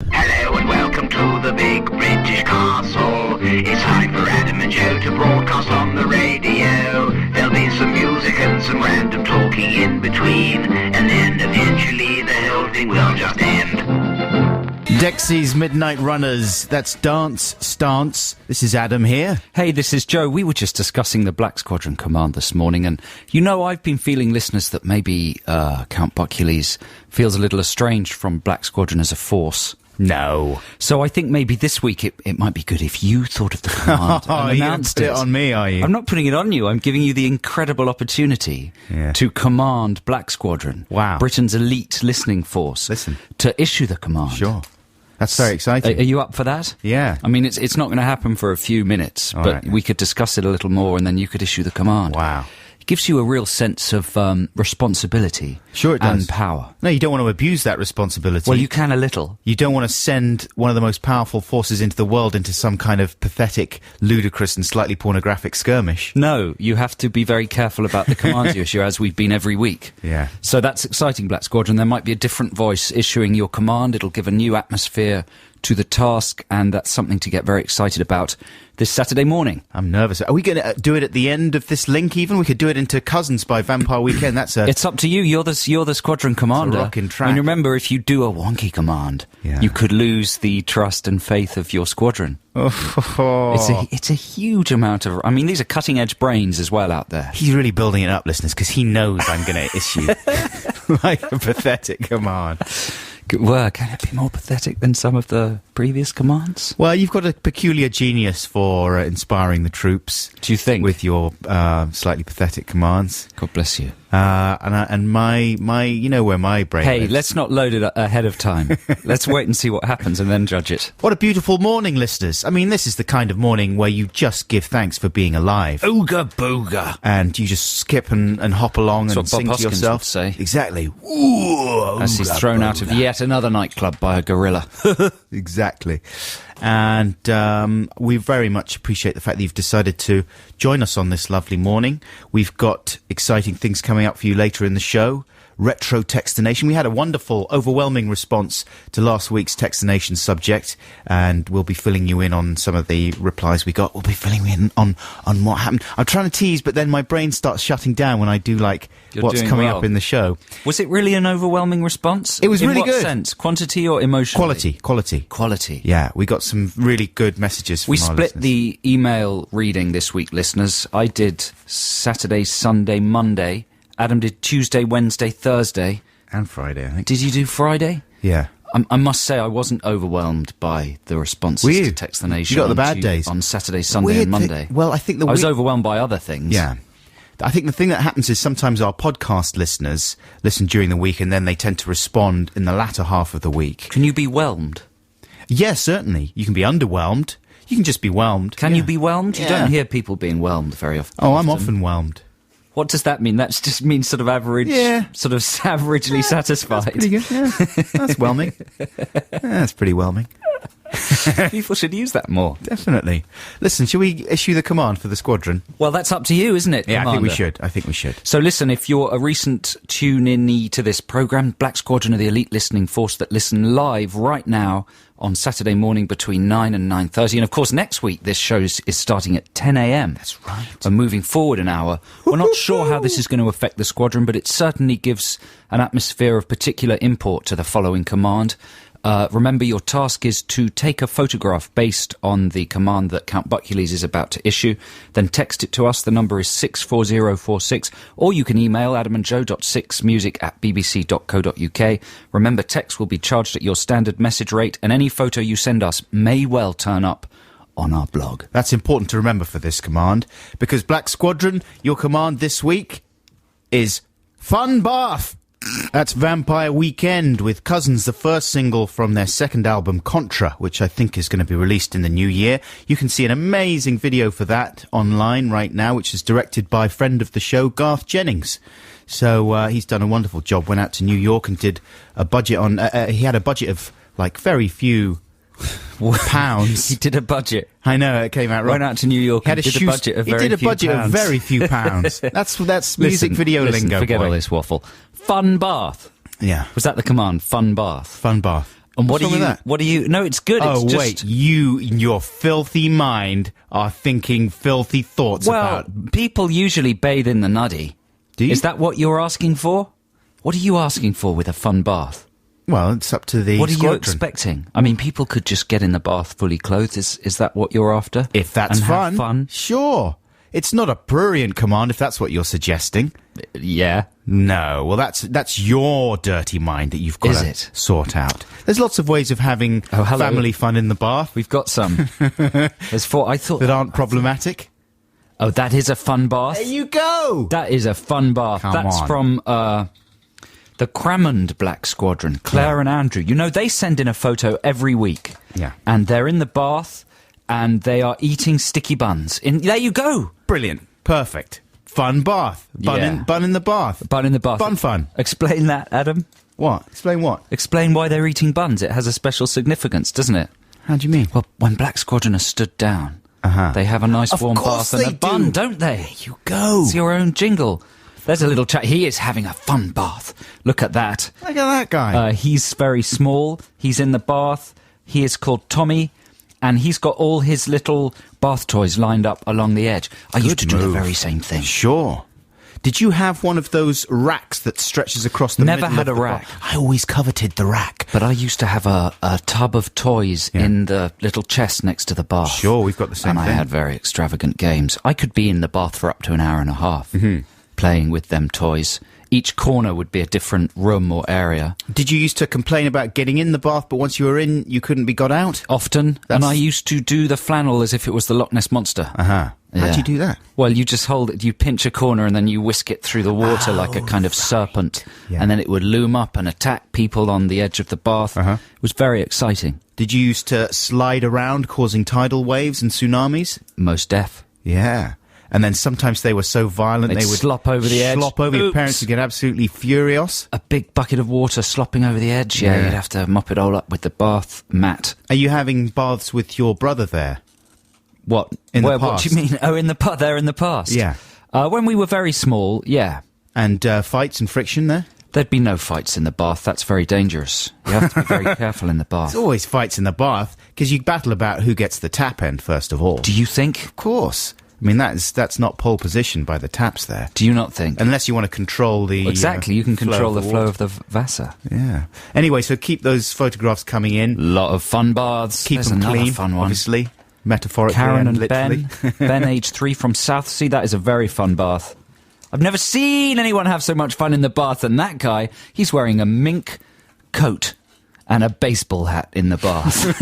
Hello and welcome to the big British castle. It's time for Adam and Joe to broadcast on the radio. There'll be some music and some random talking in between, and then eventually the whole thing will just end. Dexy's Midnight Runners, that's Dance Stance. This is Adam here. Hey, this is Joe. We were just discussing the Black Squadron Command this morning, and you know, I've been feeling, listeners, that maybe Count Buckules feels a little estranged from Black Squadron as a force. No. So I think maybe this week it might be good if you thought of the command and announced it on me, are you? I'm not putting it on you. I'm giving you the incredible opportunity to command Black Squadron. Wow. Britain's elite listening force. Listen. To issue the command. Sure. That's very exciting. Are you up for that? Yeah. I mean, it's not going to happen for a few minutes, but we could discuss it a little more and then you could issue the command. Wow. It gives you a real sense of responsibility. Sure it does. And power. No, you don't want to abuse that responsibility. Well, you can a little. You don't want to send one of the most powerful forces into the world into some kind of pathetic, ludicrous and slightly pornographic skirmish. No, you have to be very careful about the commands you issue, as we've been every week. Yeah. So that's exciting, Black Squadron. There might be a different voice issuing your command. It'll give a new atmosphere to the task, and that's something to get very excited about this Saturday morning. I'm nervous. Are we going to do it at the end of this link even? We could do it into Cousins by Vampire Weekend. That's a... It's up to you. You're the squadron commander. It's a rocking track. I mean, remember, if you do a wonky command, you could lose the trust and faith of your squadron. It's a huge amount of... I mean, these are cutting-edge brains as well out there. He's really building it up, listeners, because he knows I'm going to issue like a pathetic command. Good work. Can it be more pathetic than some of the previous commands? Well, you've got a peculiar genius for inspiring the troops. Do you think? With your slightly pathetic commands. God bless you. And my, you know where my brain lives. Let's not load it ahead of time. Let's wait and see what happens and then judge it. What a beautiful morning, listeners. I mean, this is the kind of morning where you just give thanks for being alive. Ooga booga. And you just skip and hop along That's and sing Bob to Hoskins yourself. would say. Exactly. Ooh, as he's thrown out of yet another nightclub by a gorilla. Exactly. And we very much appreciate the fact that you've decided to join us on this lovely morning. We've got exciting things coming up for you later in the show. Retro Textination. We had a wonderful, overwhelming response to last week's Textination subject, and we'll be filling you in on some of the replies we got. We'll be filling you in on what happened. I'm trying to tease, but then my brain starts shutting down when I do, like, what's coming up in the show. Was it really an overwhelming response? It was really good. In what sense? Quantity or emotionally? Quality. Yeah, we got some really good messages from our listeners. We split the email reading this week, listeners. I did Saturday, Sunday, Monday. Adam did Tuesday, Wednesday, Thursday. And Friday, I think. Did you do Friday? Yeah. I must say I wasn't overwhelmed by the responses to Text the Nation. You got the bad days. On Saturday, Sunday and Monday. Well, I think I was overwhelmed by other things. Yeah. I think the thing that happens is sometimes our podcast listeners listen during the week and then they tend to respond in the latter half of the week. Can you be whelmed? Yes, certainly. You can be underwhelmed. You can just be whelmed. Can you be whelmed? You don't hear people being whelmed very often. Oh, I'm often whelmed. What does that mean? That just means sort of average, sort of averagely satisfied. That's pretty good, yeah. That's whelming. That's pretty whelming. People should use that more. Definitely. Listen, shall we issue the command for the squadron? Well, that's up to you, isn't it, Yeah, Commander? I think we should. So listen, if you're a recent tune-in to this programme, Black Squadron are the elite listening force that listen live right now on Saturday morning between 9 and 9:30. And of course, next week, this show is starting at 10 a.m. That's right. And moving forward an hour. We're not sure how this is going to affect the squadron, but it certainly gives an atmosphere of particular import to the following command. Remember, your task is to take a photograph based on the command that Count Buckules is about to issue. Then text it to us. The number is 64046. Or you can email adamandjoe.6music@bbc.co.uk. Remember, text will be charged at your standard message rate, and any photo you send us may well turn up on our blog. That's important to remember for this command, because Black Squadron, your command this week is Fun Bath. That's Vampire Weekend with Cousins, the first single from their second album, Contra, which I think is going to be released in the new year. You can see an amazing video for that online right now, which is directed by friend of the show, Garth Jennings. So he's done a wonderful job. Went out to New York and did a budget on... he had a budget of, like, very few pounds. He did a budget. I know, it came out wrong. Went out to New York and did a budget of very few pounds. He did a budget of very few pounds. That's music video lingo. Forget all this waffle. Fun bath. Yeah. Was that the command? Fun bath. Fun bath. And What's wrong with that? What do you? No, it's good. Oh, it's just, wait, you, in your filthy mind, are thinking filthy thoughts well, about... people usually bathe in the nuddy. Do you? Is that what you're asking for? What are you asking for with a fun bath? Well, it's up to the What are you squadron. expecting? I mean, people could just get in the bath fully clothed. Is that what you're after? If that's And have fun? Sure. It's not a prurient command if that's what you're suggesting. Yeah. No, well, that's your dirty mind that you've got Is to it? sort out. There's lots of ways of having Oh, hello. family fun in the bath We've got some. There's four. I thought. that aren't problematic. Oh, that is a fun bath. There you go! That is a fun bath. Come That's on. from the Cramond Black Squadron, Claire and Andrew. You know, they send in a photo every week. Yeah. And they're in the bath and they are eating sticky buns. There you go. Brilliant. Perfect. Fun bath. Bun, Yeah. bun in the bath. Bun in the bath. Bun fun. Explain that, Adam. What? Explain what? Explain why they're eating buns. It has a special significance, doesn't it? How do you mean? Well, when Black Squadron are stood down, Uh-huh. they have a nice Of warm course bath and they a bun, do. don't they? There you go. It's your own jingle. There's a little chat. He is having a fun bath. Look at that. Look at that guy. He's very small. He's in the bath. He is called Tommy, and he's got all his little bath toys lined up along the edge. I used to do the move. very same thing. Sure. Did you have one of those racks that stretches across the Never middle had of a the rack. I always coveted the rack. But I used to have a tub of toys Yeah. in the little chest next to the bath. Sure, we've got the same and thing. I had very extravagant games. I could be in the bath for up to an hour and a half playing with them toys. Each corner would be a different room or area. Did you used to complain about getting in the bath, but once you were in, you couldn't be got out? Often. And I used to do the flannel as if it was the Loch Ness Monster. Uh-huh. How'd Yeah. you do that? Well, you just hold it, you pinch a corner and then you whisk it through the water like a kind of serpent. Yeah. And then it would loom up and attack people on the edge of the bath. Uh-huh. It was very exciting. Did you used to slide around causing tidal waves and tsunamis? Most deaf. Yeah. And then sometimes they were so violent They'd they would slop over the edge. Slop over. Your Oops. parents would get absolutely furious. A big bucket of water slopping over the edge. Yeah, Yeah. you'd have to mop it all up with the bath mat. Are you having baths with your brother there? What? In the What past. do you mean? Oh, in the past. They're in the past. Yeah. When we were very small, yeah. And fights and friction there? There'd be no fights in the bath. That's very dangerous. You have to be very careful in the bath. There's always fights in the bath, because you battle about who gets the tap end first of all. Do you think? Of course. I mean, that's not pole position by the taps there. Do you not think? Unless you want to control the... Exactly, you can control the flow water. of the Vasa. Yeah. Anyway, so keep those photographs coming in. Lot of fun baths. Keep There's them another clean, fun one. obviously. Metaphorically Karen and literally. Ben. Ben, age 3 from Southsea. That is a very fun bath. I've never seen anyone have so much fun in the bath than that guy. He's wearing a mink coat and a baseball hat in the bath.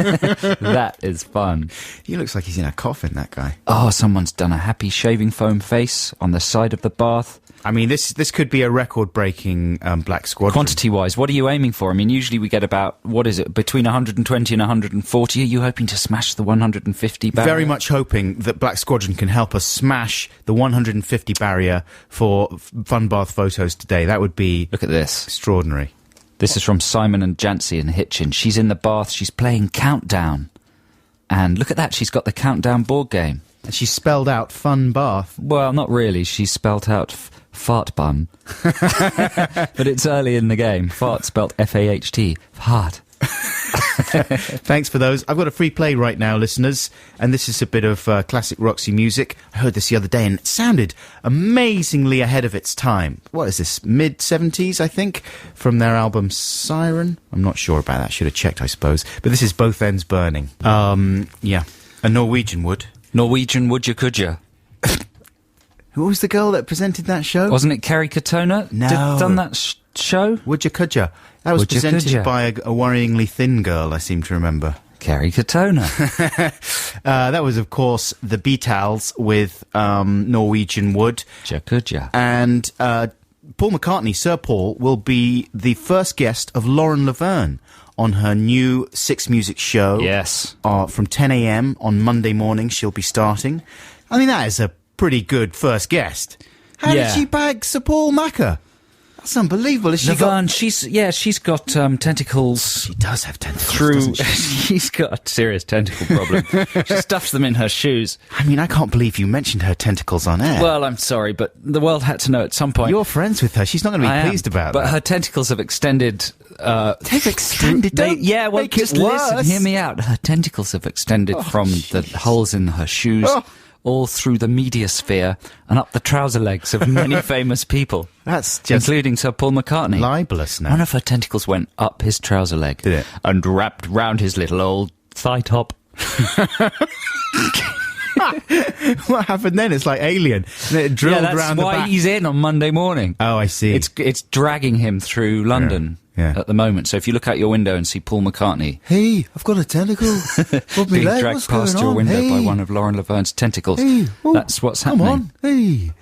That is fun. He looks like he's in a coffin, that guy. Oh, someone's done a happy shaving foam face on the side of the bath. I mean, this could be a record-breaking Black Squadron. Quantity-wise, what are you aiming for? I mean, usually we get about, what is it, between 120 and 140. Are you hoping to smash the 150 barrier? Very much hoping that Black Squadron can help us smash the 150 barrier for fun bath photos today. That would be Look at this. extraordinary. This is from Simon and Jancy in Hitchin. She's in the bath, she's playing Countdown. And look at that, she's got the Countdown board game. And she spelled out fun bath. Well, not really, she spelt out fart bun. But it's early in the game. Fart spelt F-A-H-T. Fart. Thanks for those. I've got a free play right now, listeners, and this is a bit of classic Roxy music. I heard this the other day, and it sounded amazingly ahead of its time. What is this, mid-70s, I think, from their album Siren? I'm not sure about that. Should have checked, I suppose. But this is Both Ends Burning. Yeah, a Norwegian would. Norwegian would you, could you? Who was the girl that presented that show? Wasn't it Kerry Katona? No. Done that show? Would you, could you? That was Would you, could presented you? by a worryingly thin girl, I seem to remember. Kerry Katona. That was, of course, the Beatles with Norwegian Wood. Could you? And Paul McCartney, Sir Paul, will be the first guest of Lauren Laverne on her new Six Music show. Yes. From 10 a.m. on Monday morning, she'll be starting. I mean, that is a pretty good first guest. How Yeah. did she bag Sir Paul Macker? That's unbelievable. Has she Laverne, she's got tentacles. She does have tentacles, Through, doesn't she? she's got a serious tentacle problem. She stuffs them in her shoes. I mean, I can't believe you mentioned her tentacles on air. Well, I'm sorry, but the world had to know at some point. You're friends with her. She's not going to I be am, pleased about but that. her tentacles have extended. They've extended. Don't Yeah, well, make it just listen, worse. hear me out. Her tentacles have extended from the holes in her shoes, all through the media sphere and up the trouser legs of many famous people. That's just including Sir Paul McCartney. libelous now. One of her tentacles went up his trouser leg. Did it? And wrapped round his little old thigh top. What happened then? It's like Alien. And it drilled That's round the why back. he's in on Monday morning. Oh, I see. It's dragging him through London Yeah. at the moment. So if you look out your window and see Paul McCartney Hey, I've got a tentacle. being dragged past your window by one of Lauren Laverne's tentacles, that's what's happening. Come on. Hey.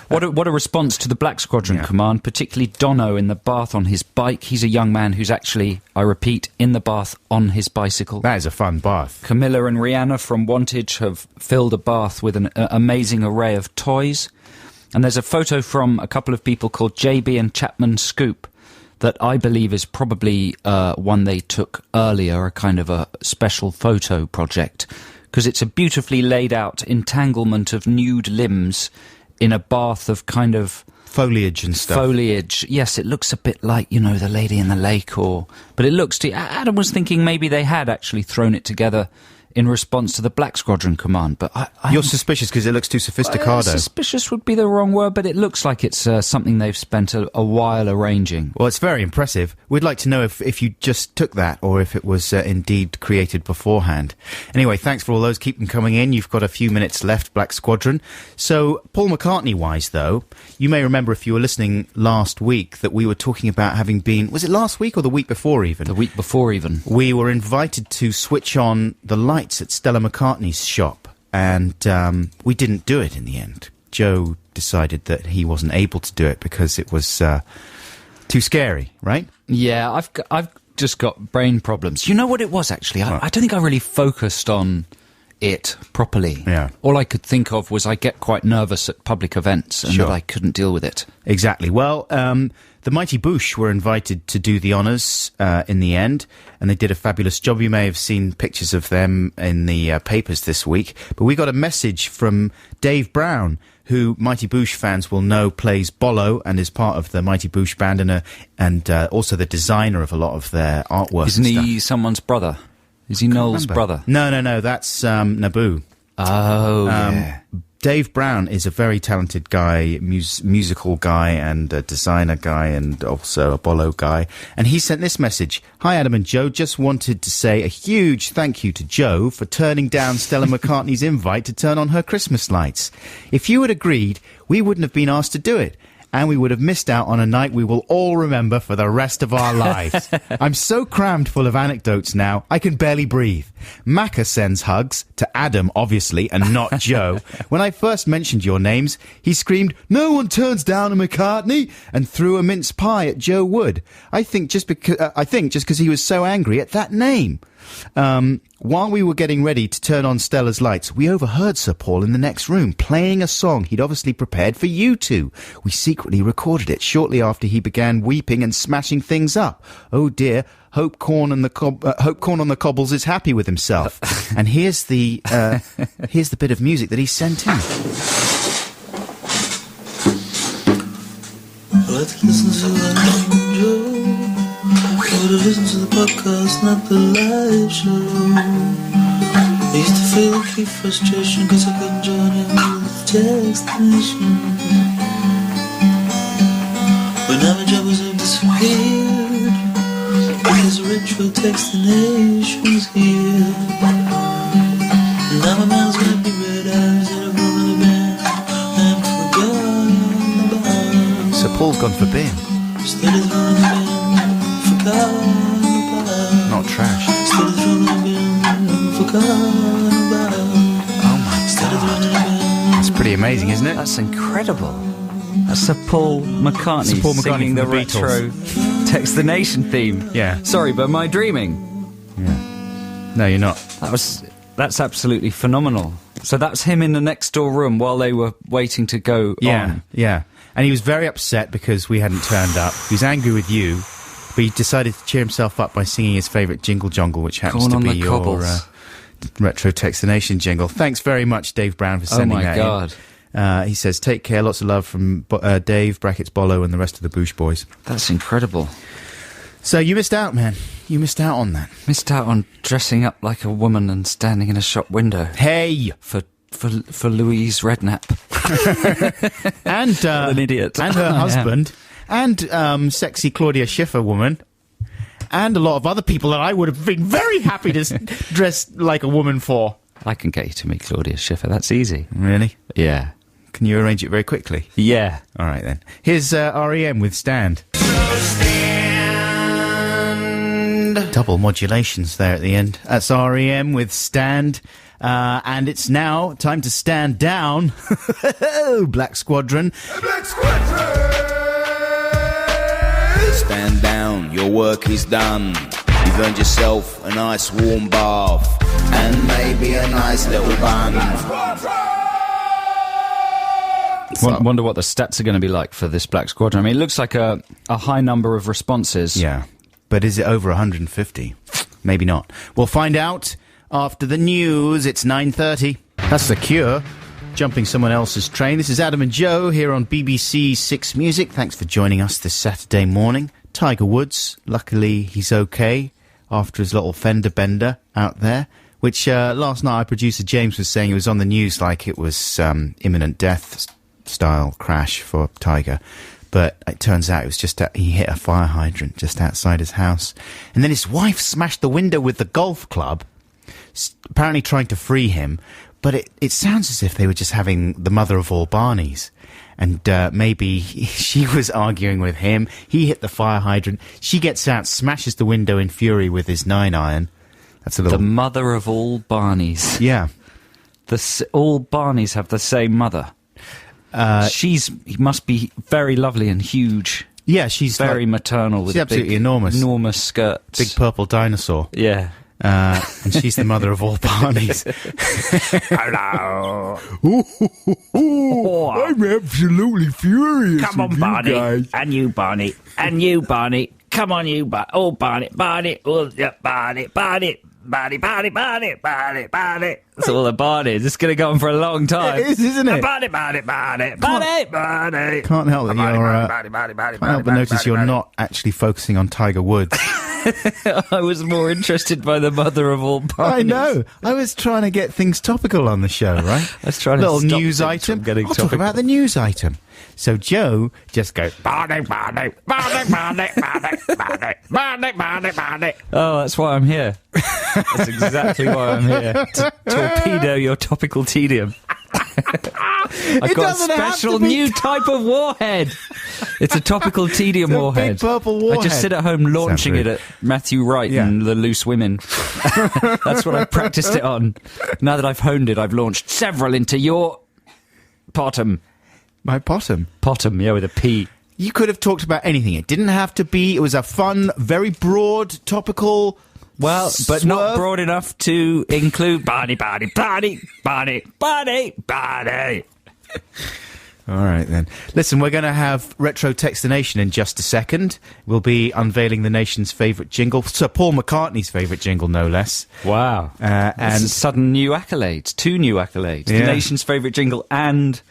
What a response to the Black Squadron command, particularly Dono in the bath on his bike. He's a young man who's actually, I repeat, in the bath on his bicycle. That is a fun bath. Camilla and Rihanna from Wantage have filled a bath with an amazing array of toys. And there's a photo from a couple of people called JB and Chapman Scoop that I believe is probably one they took earlier, a kind of a special photo project, because it's a beautifully laid out entanglement of nude limbs in a bath of kind of Foliage and stuff. foliage. Yes, it looks a bit like, The Lady in the Lake, but it looks Adam was thinking maybe they had actually thrown it together in response to the Black Squadron command, but You're suspicious because it looks too sophisticado. suspicious would be the wrong word, but it looks like it's something they've spent a while arranging. Well, it's very impressive. We'd like to know if you just took that or if it was indeed created beforehand. Anyway, thanks for all those. Keep them coming in. You've got a few minutes left, Black Squadron. So, Paul McCartney-wise, though, you may remember if you were listening last week that we were talking about having been... Was it last week or the week before even? The week before even. We were invited to switch on the lights at Stella McCartney's shop, and we didn't do it in the end. Joe decided that he wasn't able to do it because it was too scary, right? Yeah, I've just got brain problems. You know what it was, actually? I don't think I really focused on it properly. Yeah. All I could think of was I get quite nervous at public events and Sure. that I couldn't deal with it. Exactly. Well, the Mighty Boosh were invited to do the honours in the end, and they did a fabulous job. You may have seen pictures of them in the papers this week, but we got a message from Dave Brown, who Mighty Boosh fans will know plays Bollo and is part of the Mighty Boosh band and also the designer of a lot of their artwork. Isn't and stuff. he someone's brother? Is he Noel's brother? No, that's Naboo. Oh, yeah. Dave Brown is a very talented guy, musical guy and a designer guy and also a Bollo guy. And he sent this message. Hi, Adam and Joe. Just wanted to say a huge thank you to Joe for turning down Stella McCartney's invite to turn on her Christmas lights. If you had agreed, we wouldn't have been asked to do it. And we would have missed out on a night we will all remember for the rest of our lives. I'm so crammed full of anecdotes now, I can barely breathe. Macca sends hugs, to Adam, obviously, and not Joe. When I first mentioned your names, he screamed, "No one turns down a McCartney," and threw a mince pie at Joe Wood. I think just because he was so angry at that name. While we were getting ready to turn on Stella's lights, we overheard Sir Paul in the next room playing a song he'd obviously prepared for you two. We secretly recorded it shortly after he began weeping and smashing things up. Oh dear, Hope Corn on the Cobbles is happy with himself. And here's the bit of music that he sent in. Let's listen to Adam Joe. To listen to the podcast, not the live show. I used to feel acute frustration cause I couldn't join in with the text mission. But now my troubles have disappeared because retro textination's here. And now my mind's gonna be red eyes and a room in the band and forgotten about. Sir Paul's gone for bin. Steady throwing the band. Not trash. Oh my god. That's pretty amazing, isn't it? That's incredible. That's Sir Paul McCartney, Sir Paul McCartney singing the from the retro Text the Nation theme. Yeah. Sorry, but am I dreaming? Yeah. No, you're not. That's absolutely phenomenal. So that's him in the next door room while they were waiting to go on. Yeah. And he was very upset because we hadn't turned up. He was angry with you, but he decided to cheer himself up by singing his favourite Jingle Jongle, which happens Corn to on be the your cobbles. Retro Textination jingle. Thanks very much, Dave Brown, for sending my that God. in. He says, take care, lots of love from Dave, brackets Bollo, and the rest of the Boosh Boys. That's incredible. So you missed out, man. You missed out on that. Missed out on dressing up like a woman and standing in a shop window Hey! for Louise Redknapp. And What an idiot. and her I am. husband, and sexy Claudia Schiffer woman, and a lot of other people that I would have been very happy to dress like a woman for. I can get you to meet Claudia Schiffer. That's easy. Really? Yeah. Can you arrange it very quickly? Yeah. All right, then. Here's REM with Stand. Double modulations there at the end. That's REM with Stand. And it's now time to stand down. Black Squadron. Stand down, your work is done. You've earned yourself a nice warm bath and maybe a nice little bun. Wonder what the stats are going to be like for this Black Squadron. I mean, it looks like a high number of responses. Yeah. But is it over 150? Maybe not. We'll find out after the news. It's 9:30. That's The Cure. Jumping someone else's train. This is Adam and Joe here on BBC Six Music. Thanks for joining us this Saturday morning. Tiger Woods, luckily he's okay after his little fender bender out there, which last night our producer James was saying it was on the news like it was imminent death style crash for Tiger. But it turns out it was just he hit a fire hydrant just outside his house. And then his wife smashed the window with the golf club, apparently trying to free him. But it sounds as if they were just having the mother of all Barneys. And maybe she was arguing with him. He hit the fire hydrant. She gets out, smashes the window in fury with his 9-iron. That's a little... The mother of all Barneys. Yeah. All Barneys have the same mother. He must be very lovely and huge. Yeah, she's very like, maternal with she's absolutely enormous. Enormous skirts. Big purple dinosaur. Yeah. And she's the mother of all Barneys. Hello. I'm absolutely furious. Come on, with Barney. you guys. And you, Barney. And you, Barney. Come on, you, Barney. Oh, Barney. Barney. Oh, yeah, Barney. Barney. Barney, Barney, Barney, Barney, Barney. That's all the Barneys. It's going to go on for a long time. It is, isn't it? Barney, Barney, Barney, Barney, Barney. Can't help that can't help but notice you're not actually focusing on Tiger Woods. I was more interested by the mother of all Barneys. I know. I was trying to get things topical on the show, right? I was trying to little stop news things item. from getting I'll talk topical. about the news item. So Joe just goes, Barney, Barney, Barney, Barney, Barney, Barney, Barney, Barney, Barney. Oh, that's why I'm here. That's exactly why I'm here. To torpedo your topical tedium. I've It got a doesn't have special to be- new type of warhead. It's a topical tedium It's a warhead. big purple warhead. I just sit at home launching Sounds it at Matthew Wright Yeah. and the Loose Women. That's what I've practiced it on. Now that I've honed it, I've launched several into your bottom. my bottom. Bottom, yeah, with a P. You could have talked about anything. It didn't have to be. It was a fun, very broad, topical. Well, but not swerve. broad enough to include Barney, Barney, Barney, Barney, Barney, Barney. All right, then. Listen, we're going to have Retro Textination in just a second. We'll be unveiling the nation's favourite jingle, Sir Paul McCartney's favourite jingle, no less. Wow. And And sudden new accolades. 2 new accolades. The Yeah. nation's favourite jingle and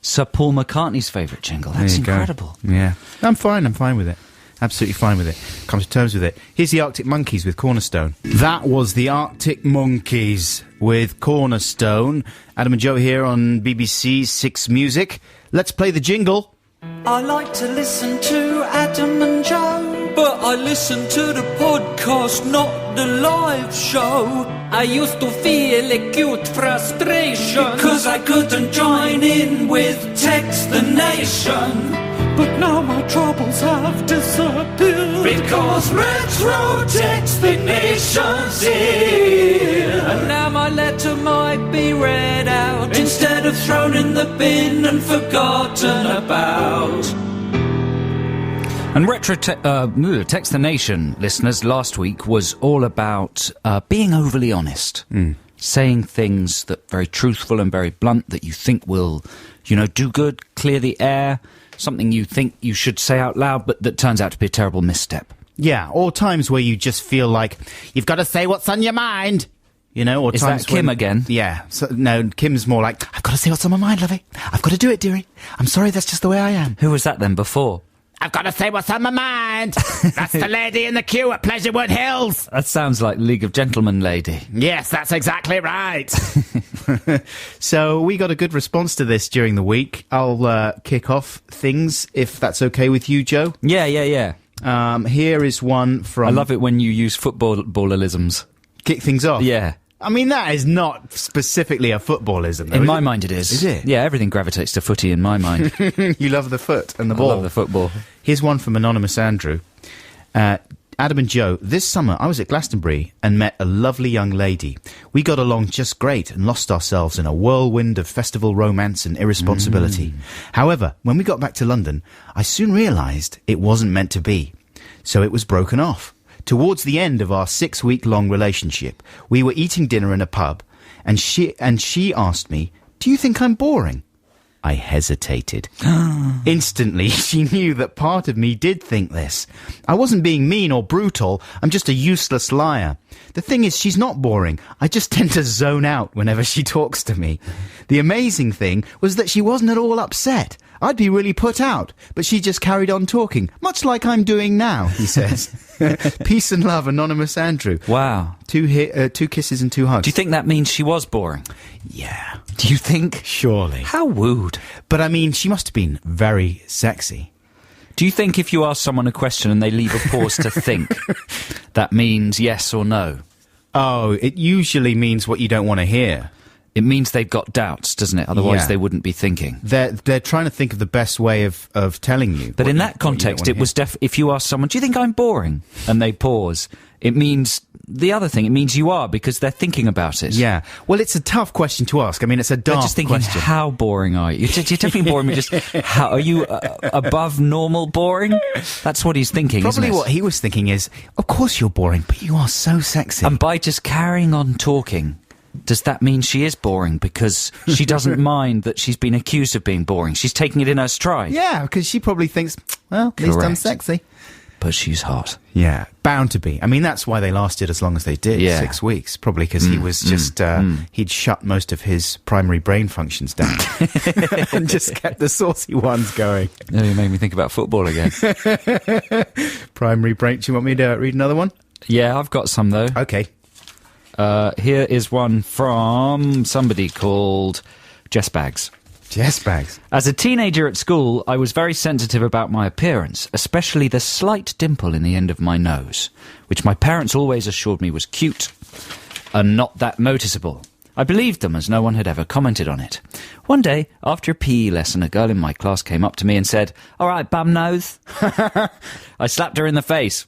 Sir Paul McCartney's favourite jingle. That's there you go. incredible. Yeah. I'm fine with it. Absolutely fine with it. Come to terms with it. Here's the Arctic Monkeys with Cornerstone. That was the Arctic Monkeys with Cornerstone. Adam and Joe here on BBC Six Music. Let's play the jingle. I like to listen to Adam and Joe, but I listen to the podcast, not the live show. I used to feel acute frustration, Cause I couldn't join in with Text the Nation. But now my troubles have disappeared, because Retro Text the Nation's here. and now my letter might be read out Instead of thrown in the bin and forgotten about. And Text the Nation, listeners, last week was all about being overly honest. Saying things that very truthful and very blunt that you think will, do good, clear the air, something you think you should say out loud, but that turns out to be a terrible misstep. Yeah, or times where you just feel like you've got to say what's on your mind. You know, or Is times that Kim when- again? Yeah. So, no, Kim's more like, I've got to say what's on my mind, lovey. I've got to do it, dearie. I'm sorry, that's just the way I am. Who was that then before? I've got to say what's on my mind. That's the lady in the queue at Pleasurewood Hills. That sounds like League of Gentlemen lady. Yes, that's exactly right. So we got a good response to this during the week. I'll kick off things, if that's okay with you, Joe. Yeah. Here is one from... I love it when you use footballisms. Kick things off. Yeah. I mean, that is not specifically a footballism. though, In is my it? mind it is. Is it? Yeah, everything gravitates to footy in my mind. You love the foot and the I ball. love the football. Here's one from Anonymous Andrew. Adam and Joe, this summer I was at Glastonbury and met a lovely young lady. We got along just great and lost ourselves in a whirlwind of festival romance and irresponsibility. However, when we got back to London, I soon realised it wasn't meant to be. So it was broken off. Towards the end of our 6-week-long relationship, we were eating dinner in a pub, and she asked me, "Do you think I'm boring?" I hesitated. Instantly, she knew that part of me did think this. I wasn't being mean or brutal. I'm just a useless liar. The thing is, she's not boring. I just tend to zone out whenever she talks to me. The amazing thing was that she wasn't at all upset. I'd be really put out, but she just carried on talking, much like I'm doing now, he says. Peace and love, Anonymous Andrew. Wow. 2 kisses and 2 hugs. Do you think that means she was boring? Yeah, Do you think? surely. How wooed. But I mean, she must have been very sexy. Do you think if you ask someone a question and they leave a pause to think, that means yes or no? Oh, it usually means what you don't want to hear. It means they've got doubts, doesn't it? Otherwise Yeah. they wouldn't be thinking. They're trying to think of the best way of telling you. But what in you- that what you don't context, wanna it was if you ask someone, do you think I'm boring? And they pause, it means the other thing. It means you are, because they're thinking about it. hear. Yeah. Well, it's a tough question to ask. I mean, it's a They're dark just thinking, question. how boring are you? You're definitely boring me. Just how are you above normal boring? That's what he's thinking. Probably isn't it? what he was thinking is, of course you're boring, but you are so sexy. And by just carrying on talking, does that mean she is boring? Because she doesn't mind that she's been accused of being boring. She's taking it in her stride. Yeah, because she probably thinks, well, at least I'm Correct. sexy. But she's hot. Yeah, bound to be. I mean, that's why they lasted as long as they did, Yeah. 6 weeks. Probably because he was just, he'd shut most of his primary brain functions down and just kept the saucy ones going. Oh, you made me think about football again. Primary brain. Do you want me to read another one? Yeah, I've got some, though. Okay. Here is one from somebody called Jess Bags. Jess Bags. As a teenager at school, I was very sensitive about my appearance, especially the slight dimple in the end of my nose, which my parents always assured me was cute and not that noticeable. I believed them as no one had ever commented on it. One day, after a PE lesson, a girl in my class came up to me and said, "All right, bum nose." I slapped her in the face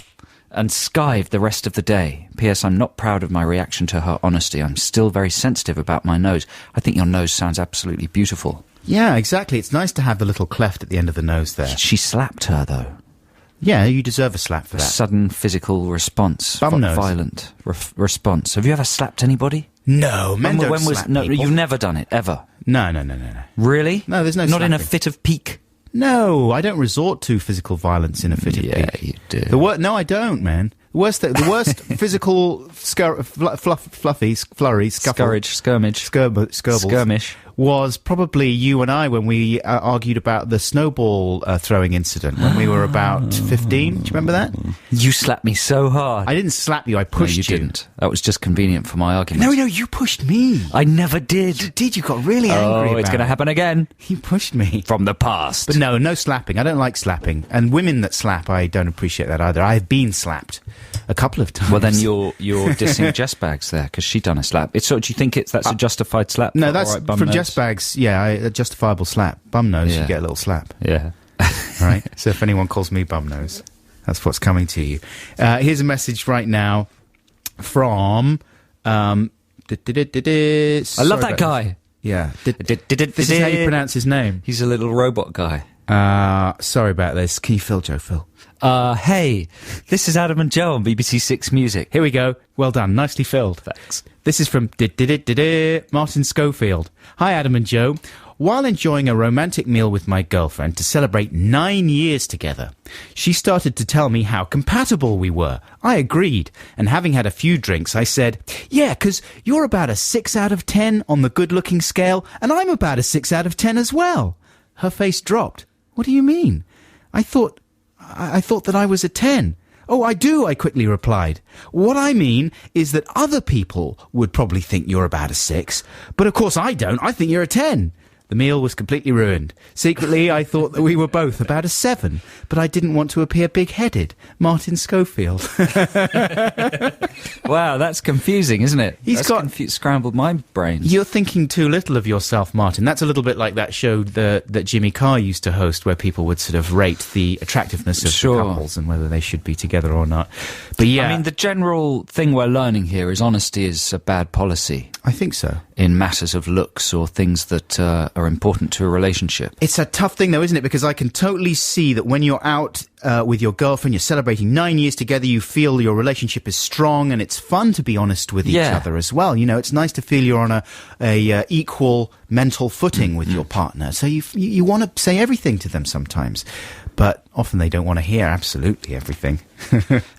and skived the rest of the day. P.S. I'm not proud of my reaction to her honesty. I'm still very sensitive about my nose. I think your nose sounds absolutely beautiful. Yeah, exactly. It's nice to have the little cleft at the end of the nose there. She slapped her, though. Yeah, you deserve a slap for A that. sudden physical response. Bum nose. Violent response. Have you ever slapped anybody? No, men don't when slap no, people. you've never done it, ever? No. Really? No, there's no Not in a slapping. fit of pique? No, I don't resort to physical violence in a fit of Yeah, pique. you do. No, I don't, man. The worst physical flurry, scuffle, Skirmish. skirbles was probably you and I when we argued about the snowball throwing incident when we were about 15. Do you remember that? You slapped me so hard. I didn't slap you, I No, pushed you didn't. That was just convenient for my argument. No, you pushed me. I never did. You did, you got really angry Oh, it's about going to it. happen again. You pushed me. From the past. But no slapping. I don't like slapping. And women that slap, I don't appreciate that either. I've been slapped a couple of times. Well, then you're dissing Jess Bags there, because she done a slap. It's so. Do you think that's a justified slap? No, for that's all right, bum from nose? Jess Bags. Yeah, a justifiable slap. Bum nose, Yeah. you get a little slap. Yeah. All right. So if anyone calls me bum nose, that's what's coming to you. Here's a message right now from. I love that guy. Yeah. This is how you pronounce his name. He's a little robot guy. Sorry about this. Can you fill, Joe? Phil. Hey, this is Adam and Joe on BBC Six Music. Here we go. Well done. Nicely filled. Thanks. This is from Martin Schofield. Hi, Adam and Joe. while enjoying a romantic meal with my girlfriend to celebrate 9 years together. She started to tell me how compatible we were. I agreed, and having had a few drinks, I said, yeah, 'cause you're about a 6 out of 10 on the good-looking scale, and I'm about a 6 out of 10 as well. Her face dropped. What do you mean? I thought that I was a 10. Oh, I do, I quickly replied. What I mean is that other people would probably think you're about a 6, but of course I don't. I think you're a 10. The meal was completely ruined. Secretly, I thought that we were both about a 7, but I didn't want to appear big-headed. Martin Schofield. Wow, that's confusing, isn't it? He's scrambled my brains. You're thinking too little of yourself, Martin. That's a little bit like that show that Jimmy Carr used to host, where people would sort of rate the attractiveness of the couples and whether they should be together or not. But yeah, I mean, the general thing we're learning here is honesty is a bad policy I think so. in matters of looks or things that are important to a relationship. It's a tough thing, though, isn't it? Because I can totally see that when you're out with your girlfriend, you're celebrating 9 years together, you feel your relationship is strong, and it's fun to be honest with each other as well. You know, it's nice to feel you're on a equal mental footing with your partner. So you want to say everything to them sometimes. But often they don't want to hear absolutely everything.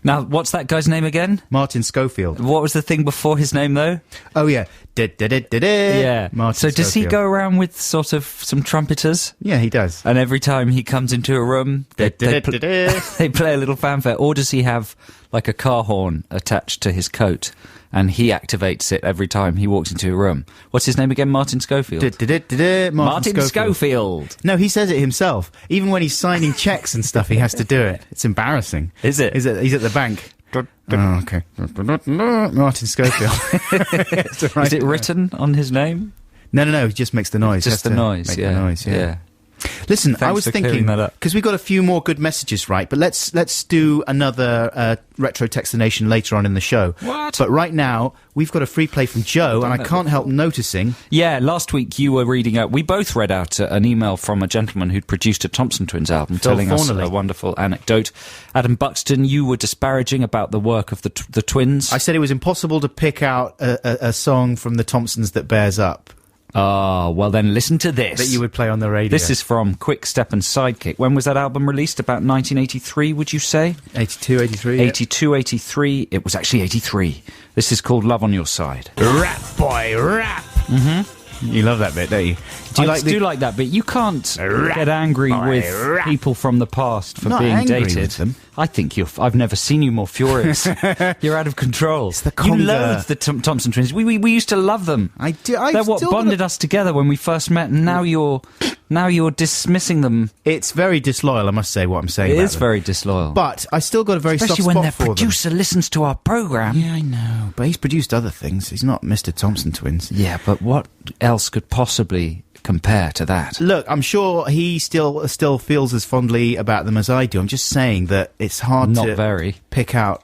Now, what's that guy's name again? Martin Schofield. What was the thing before his name, though? Oh, yeah. Yeah. Martin So does he Schofield. go around with sort of some trumpeters? Yeah, he does. And every time he comes into a room, they play a little fanfare. Or does he have like a car horn attached to his coat and he activates it every time he walks into a room? What's his name again? Martin Schofield? Martin Schofield. No, he says it himself. Even when he's signing checks and stuff, he has to do it. It's embarrassing. Is it? He's at the bank. Oh, okay. Martin Schofield. Is it written on his name? No, he just makes the noise. Just the noise, make yeah. the noise, Yeah. Listen, Thanks I was for thinking, clearing that up. because we've got a few more good messages, right? But let's do another Retro Textination later on in the show. What? But right now, we've got a free play from Joe, and I can't help noticing... Yeah, last week you were reading out... We both read out an email from a gentleman who'd produced a Thompson Twins album, Phil telling us Thornley. a wonderful anecdote. Adam Buxton, you were disparaging about the work of the Twins. I said it was impossible to pick out a song from the Thompsons that bears up, Ah, well then listen to this. that you would play on the radio. This is from Quick Step and Sidekick. When was that album released? About 1983, would you say? 82, 83. 82, 83. It was actually 83. This is called Love on Your Side. Rap, boy, rap! Mm-hmm. You love that bit, don't you? I do like that bit. You can't get angry with people from the past for Not being angry dated. with them. I think I've never seen you more furious. You're out of control. It's the you conga. loathe the Thompson Twins. We used to love them. I do. They're what bonded us together when we first met, and now you're dismissing them. It's very disloyal, I must say, what I'm saying It about is them. very disloyal. But I still got a very especially soft when spot their for them. producer listens to our program. Yeah, I know. But he's produced other things. He's not Mr. Thompson Twins. Yeah, but what else could possibly compare to that? Look, I'm sure he still feels as fondly about them as I do. I'm just saying that it's hard Not to very. pick out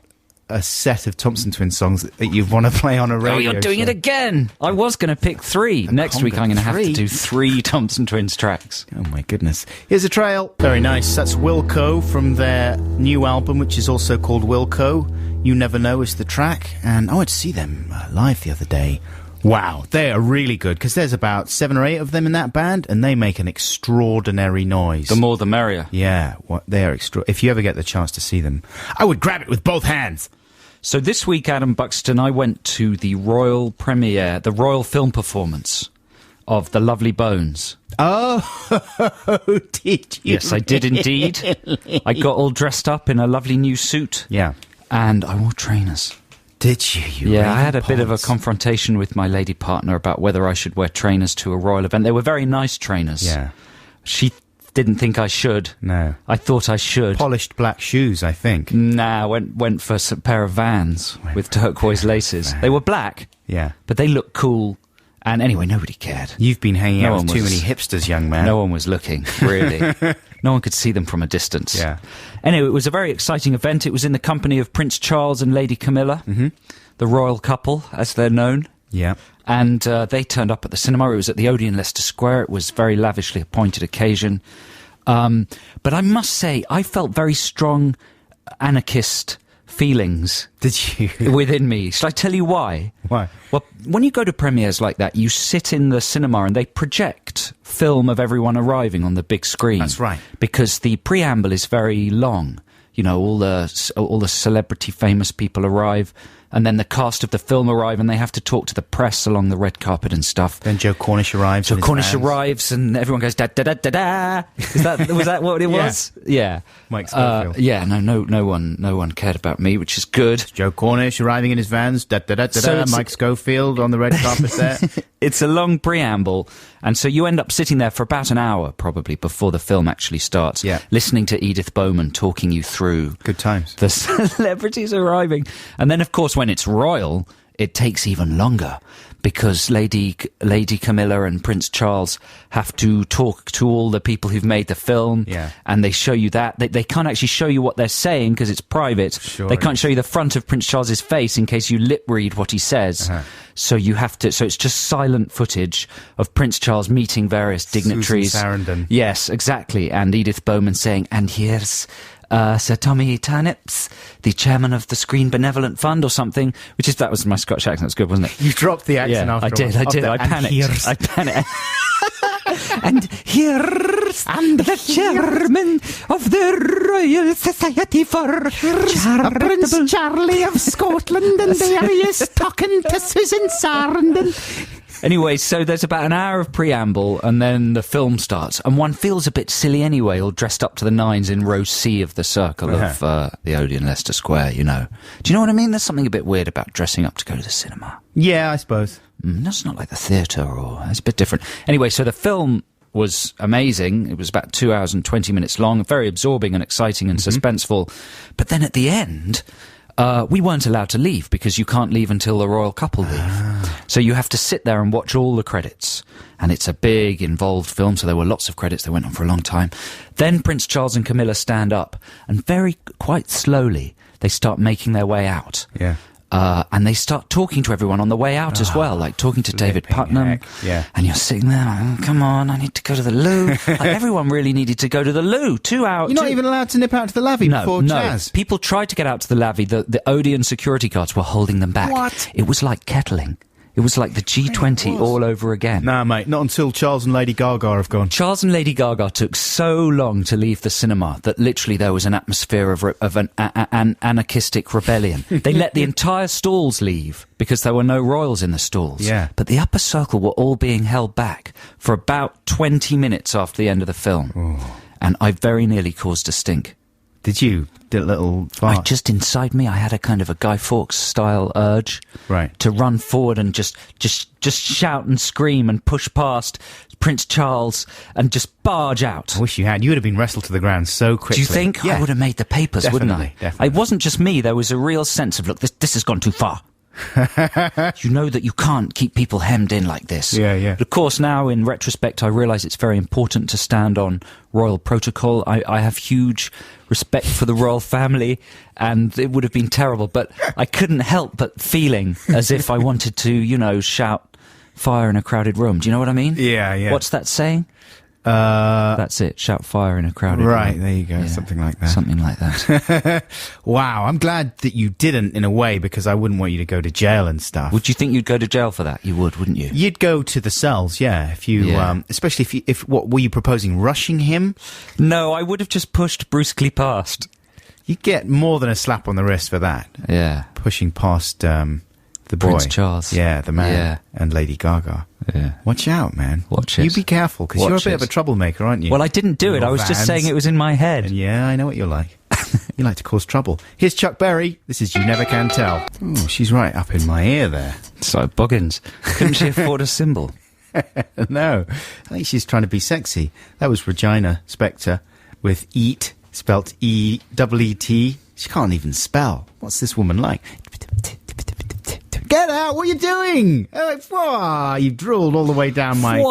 a set of Thompson Twins songs that you want to play on a radio Oh, you're doing show. it again! I was going to pick 3. Next week I'm going to have to three? do 3 Thompson Twins tracks. Oh my goodness. Here's a trail. Very nice. That's Wilco from their new album, which is also called Wilco. You Never Know is the track. And I went to see them live the other day. Wow, they are really good, because there's about 7 or 8 of them in that band, and they make an extraordinary noise. The more the merrier. Yeah, they are if you ever get the chance to see them, I would grab it with both hands. So this week, Adam Buxton, I went to the royal premiere, the royal film performance of The Lovely Bones. Oh, did you? Yes, I did indeed. I got all dressed up in a lovely new suit. Yeah. And I wore trainers. Did you? Yeah, I had a bit of a Ponce. confrontation with my lady partner about whether I should wear trainers to a royal event. They were very nice trainers. Yeah. She didn't think I should. No. I thought I should. Polished black shoes, I think. Nah, went for a pair of Vans with turquoise laces. They were black, Yeah. but they looked cool. And anyway, nobody cared. You've been hanging No out with one too was- many hipsters, young man. No one was looking, really. No one could see them from a distance. Yeah. Anyway, it was a very exciting event. It was in the company of Prince Charles and Lady Camilla, the royal couple, as they're known. Yeah. And they turned up at the cinema. It was at the Odeon Leicester Square. It was a very lavishly appointed occasion. But I must say, I felt very strong anarchist feelings Did you? within me. Shall I tell you why? Why? Well, when you go to premieres like that, you sit in the cinema and they project direct film of everyone arriving on the big screen. That's right. Because the preamble is very long. You know, all the celebrity famous people arrive, and then the cast of the film arrive, and they have to talk to the press along the red carpet and stuff. Then Joe Cornish arrives. So with his Cornish vans. arrives, and everyone goes da da da da da. Was that what it was? Yeah. Mike Schofield. Yeah. No one cared about me, which is good. Joe Cornish arriving in his vans. Da da da da So da. it's- Mike Schofield on the red carpet there. It's a long preamble, and so you end up sitting there for about an hour, probably, before the film actually starts, Yeah. listening to Edith Bowman talking you through Good times. the celebrities arriving. And then, of course, when it's royal, it takes even longer, because Lady Camilla and Prince Charles have to talk to all the people who've made the film, Yeah. and they show you that. They can't actually show you what they're saying because it's private. Sure They it can't is. show you the front of Prince Charles's face in case you lip read what he says. Uh-huh. So you have to. So it's just silent footage of Prince Charles meeting various dignitaries. Susan Sarandon. Yes, exactly. And Edith Bowman saying, "And here's Sir Tommy Turnips, the chairman of the Screen Benevolent Fund," or something. That was my Scottish accent. That's good, wasn't it? You dropped the accent Yeah, after I did. I And panicked. here's- I panicked. And here's the chairman of the Royal Society for Charitable... Charlie of Scotland, and there he is talking to Susan Sarandon. Anyway, so there's about an hour of preamble, and then the film starts, and one feels a bit silly anyway, all dressed up to the nines in row C of the circle of the Odeon, Leicester Square, you know. Do you know what I mean? There's something a bit weird about dressing up to go to the cinema. Yeah, I suppose. That's not like the theatre, or it's a bit different. Anyway, so the film was amazing. It was about 2 hours and 20 minutes long, very absorbing and exciting and suspenseful. But then at the end, we weren't allowed to leave, because you can't leave until the royal couple leave. So you have to sit there and watch all the credits. And it's a big, involved film, so there were lots of credits. They went on for a long time. Then Prince Charles and Camilla stand up, and quite slowly, they start making their way out. Yeah. And they start talking to everyone on the way out as well, like talking to David flipping Putnam. heck, yeah. And you're sitting there like, "Oh, come on, I need to go to the loo." Like, everyone really needed to go to the loo. 2 hours. You're not even allowed to nip out to the lavvy before jazz. People tried to get out to the lavvy. The Odeon security guards were holding them back. What? It was like kettling. It was like the G20 all over again. Nah, mate, not until Charles and Lady Gaga have gone. Charles and Lady Gaga took so long to leave the cinema that literally there was an atmosphere of an anarchistic rebellion. They let the entire stalls leave because there were no royals in the stalls. Yeah. But the upper circle were all being held back for about 20 minutes after the end of the film. And I very nearly caused a stink. Did you? Did a little fart? Just inside me, I had a kind of a Guy Fawkes style urge, Right. to run forward and just shout and scream and push past Prince Charles and just barge out. I wish you had. You would have been wrestled to the ground so quickly. Do you think? Yeah. I would have made the papers, wouldn't I? Definitely. It wasn't just me. There was a real sense of, look, this has gone too far. You know that you can't keep people hemmed in like this. Yeah, yeah. But of course, now in retrospect, I realise it's very important to stand on royal protocol. I have huge respect for the royal family, and it would have been terrible, but I couldn't help but feeling as if I wanted to, shout fire in a crowded room. Do you know what I mean? Yeah, yeah. What's that saying? That's it. Shout fire in a crowded room. Right, there you go. Something like that. Something like that. Wow, I'm glad that you didn't, in a way, because I wouldn't want you to go to jail and stuff. Would you think you'd go to jail for that? You would, wouldn't you? You'd go to the cells, yeah. If you, Yeah. especially if what were you proposing? Rushing him? No, I would have just pushed brusquely past. You'd get more than a slap on the wrist for that. Yeah. Pushing past the boy, Prince Charles. yeah, the man, Yeah. and Lady Gaga. Yeah. Watch out, man. Watch You it. be careful, because you're a Watch bit of it. a troublemaker, aren't you? Well, I didn't do it. Little I was just vans. saying it was in my head. And yeah, I know what you're like. You like to cause trouble. Here's Chuck Berry. This is You Never Can Tell. Oh, she's right up in my ear there. So Boggins. Couldn't she afford a symbol? No, I think she's trying to be sexy. That was Regina Spektor with Eat, spelt E-double-E-T. She can't even spell. What's this woman like? Get out! What are you doing? You've drooled all the way down my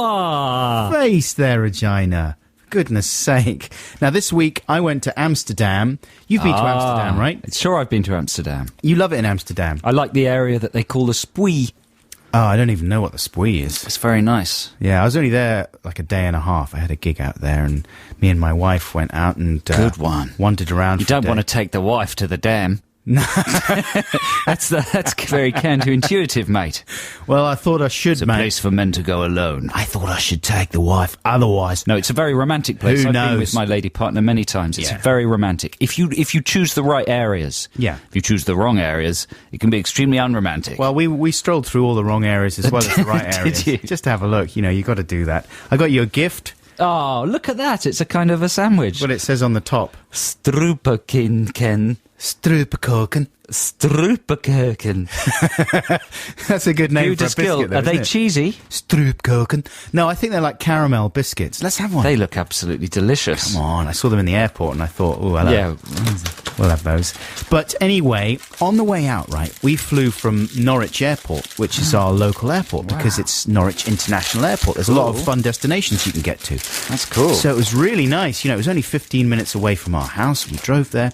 face there, Regina. For goodness sake. Now, this week, I went to Amsterdam. You've been to Amsterdam, right? Sure, I've been to Amsterdam. You love it in Amsterdam. I like the area that they call the Spui. Oh, I don't even know what the Spui is. It's very nice. Yeah, I was only there like a day and a half. I had a gig out there, and me and my wife went out and Good one. wandered around. You don't want to take the wife to the dam. That's very counterintuitive, mate. Well, I thought I should, It's a mate. place for men to go alone. I thought I should take the wife. Otherwise, No, it's a very romantic place. Who I've been knows? with my lady partner many times. It's Yeah. very romantic. If you choose the right areas, Yeah. If you choose the wrong areas, it can be extremely unromantic. well, we strolled through all the wrong areas as well as the right Did areas. you? Just to have a look. You know, you got to do that. I got you a gift. oh, look at that! It's a kind of a sandwich. What it says on the top. Struperkinken. Struperkorken. Struperkerken. That's a good name Good for a skill. biscuit, though, Are they isn't it? cheesy? Stroopkorken. No, I think they're like caramel biscuits. Let's have one. They look absolutely delicious. Come on, I saw them in the airport and I thought, oh, hello. Yeah. We'll have those. But anyway, on the way out, right, we flew from Norwich Airport, which is our local airport, because it's Norwich International Airport. There's a lot of Cool. fun destinations you can get to. That's cool. So it was really nice. You know, it was only 15 minutes away from our house. We drove there.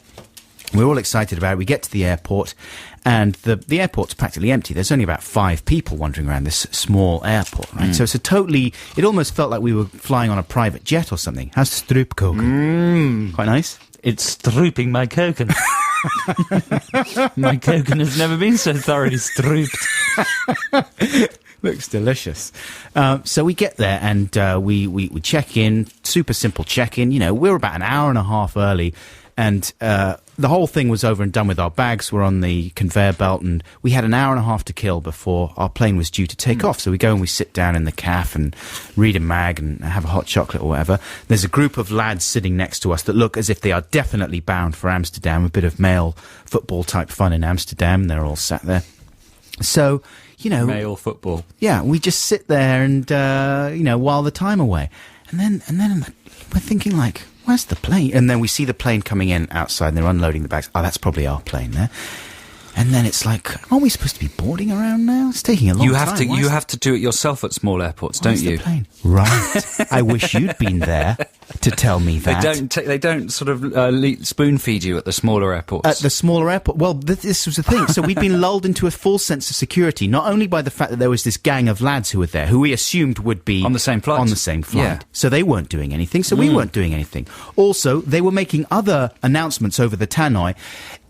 We were all excited about it. We get to the airport, and the airport's practically empty. There's only about 5 people wandering around this small airport, right? So it's it almost felt like we were flying on a private jet or something. How's Stroopkorken? Quite nice. It's strooping my koken. My koken has never been so thoroughly strooped. Looks delicious. So we get there and we check in. Super simple check-in. You know, we were about an hour and a half early, and the whole thing was over and done with. Our bags were on the conveyor belt, and we had an hour and a half to kill before our plane was due to take off. So we go and we sit down in the caf and read a mag and have a hot chocolate or whatever. There's a group of lads sitting next to us that look as if they are definitely bound for Amsterdam, a bit of male football type fun in Amsterdam. They're all sat there. So, you know, Male football. yeah, we just sit there and you know, while the time away, and then we're thinking like, where's the plane? And then we see the plane coming in outside, and they're unloading the bags. Oh, that's probably our plane there. And then it's like, aren't we supposed to be boarding around now? It's taking a long You time. have to. Why You is- have to do it yourself at small airports, why is don't the you? plane? Right. I wish you'd been there to tell me They that. They don't sort of spoon feed you at the smaller airports. At the smaller airport. Well, this was the thing. So we'd been lulled into a false sense of security, not only by the fact that there was this gang of lads who were there, who we assumed would be On the same flight. On the same flight. Yeah. So they weren't doing anything, so we weren't doing anything. Also, they were making other announcements over the tannoy.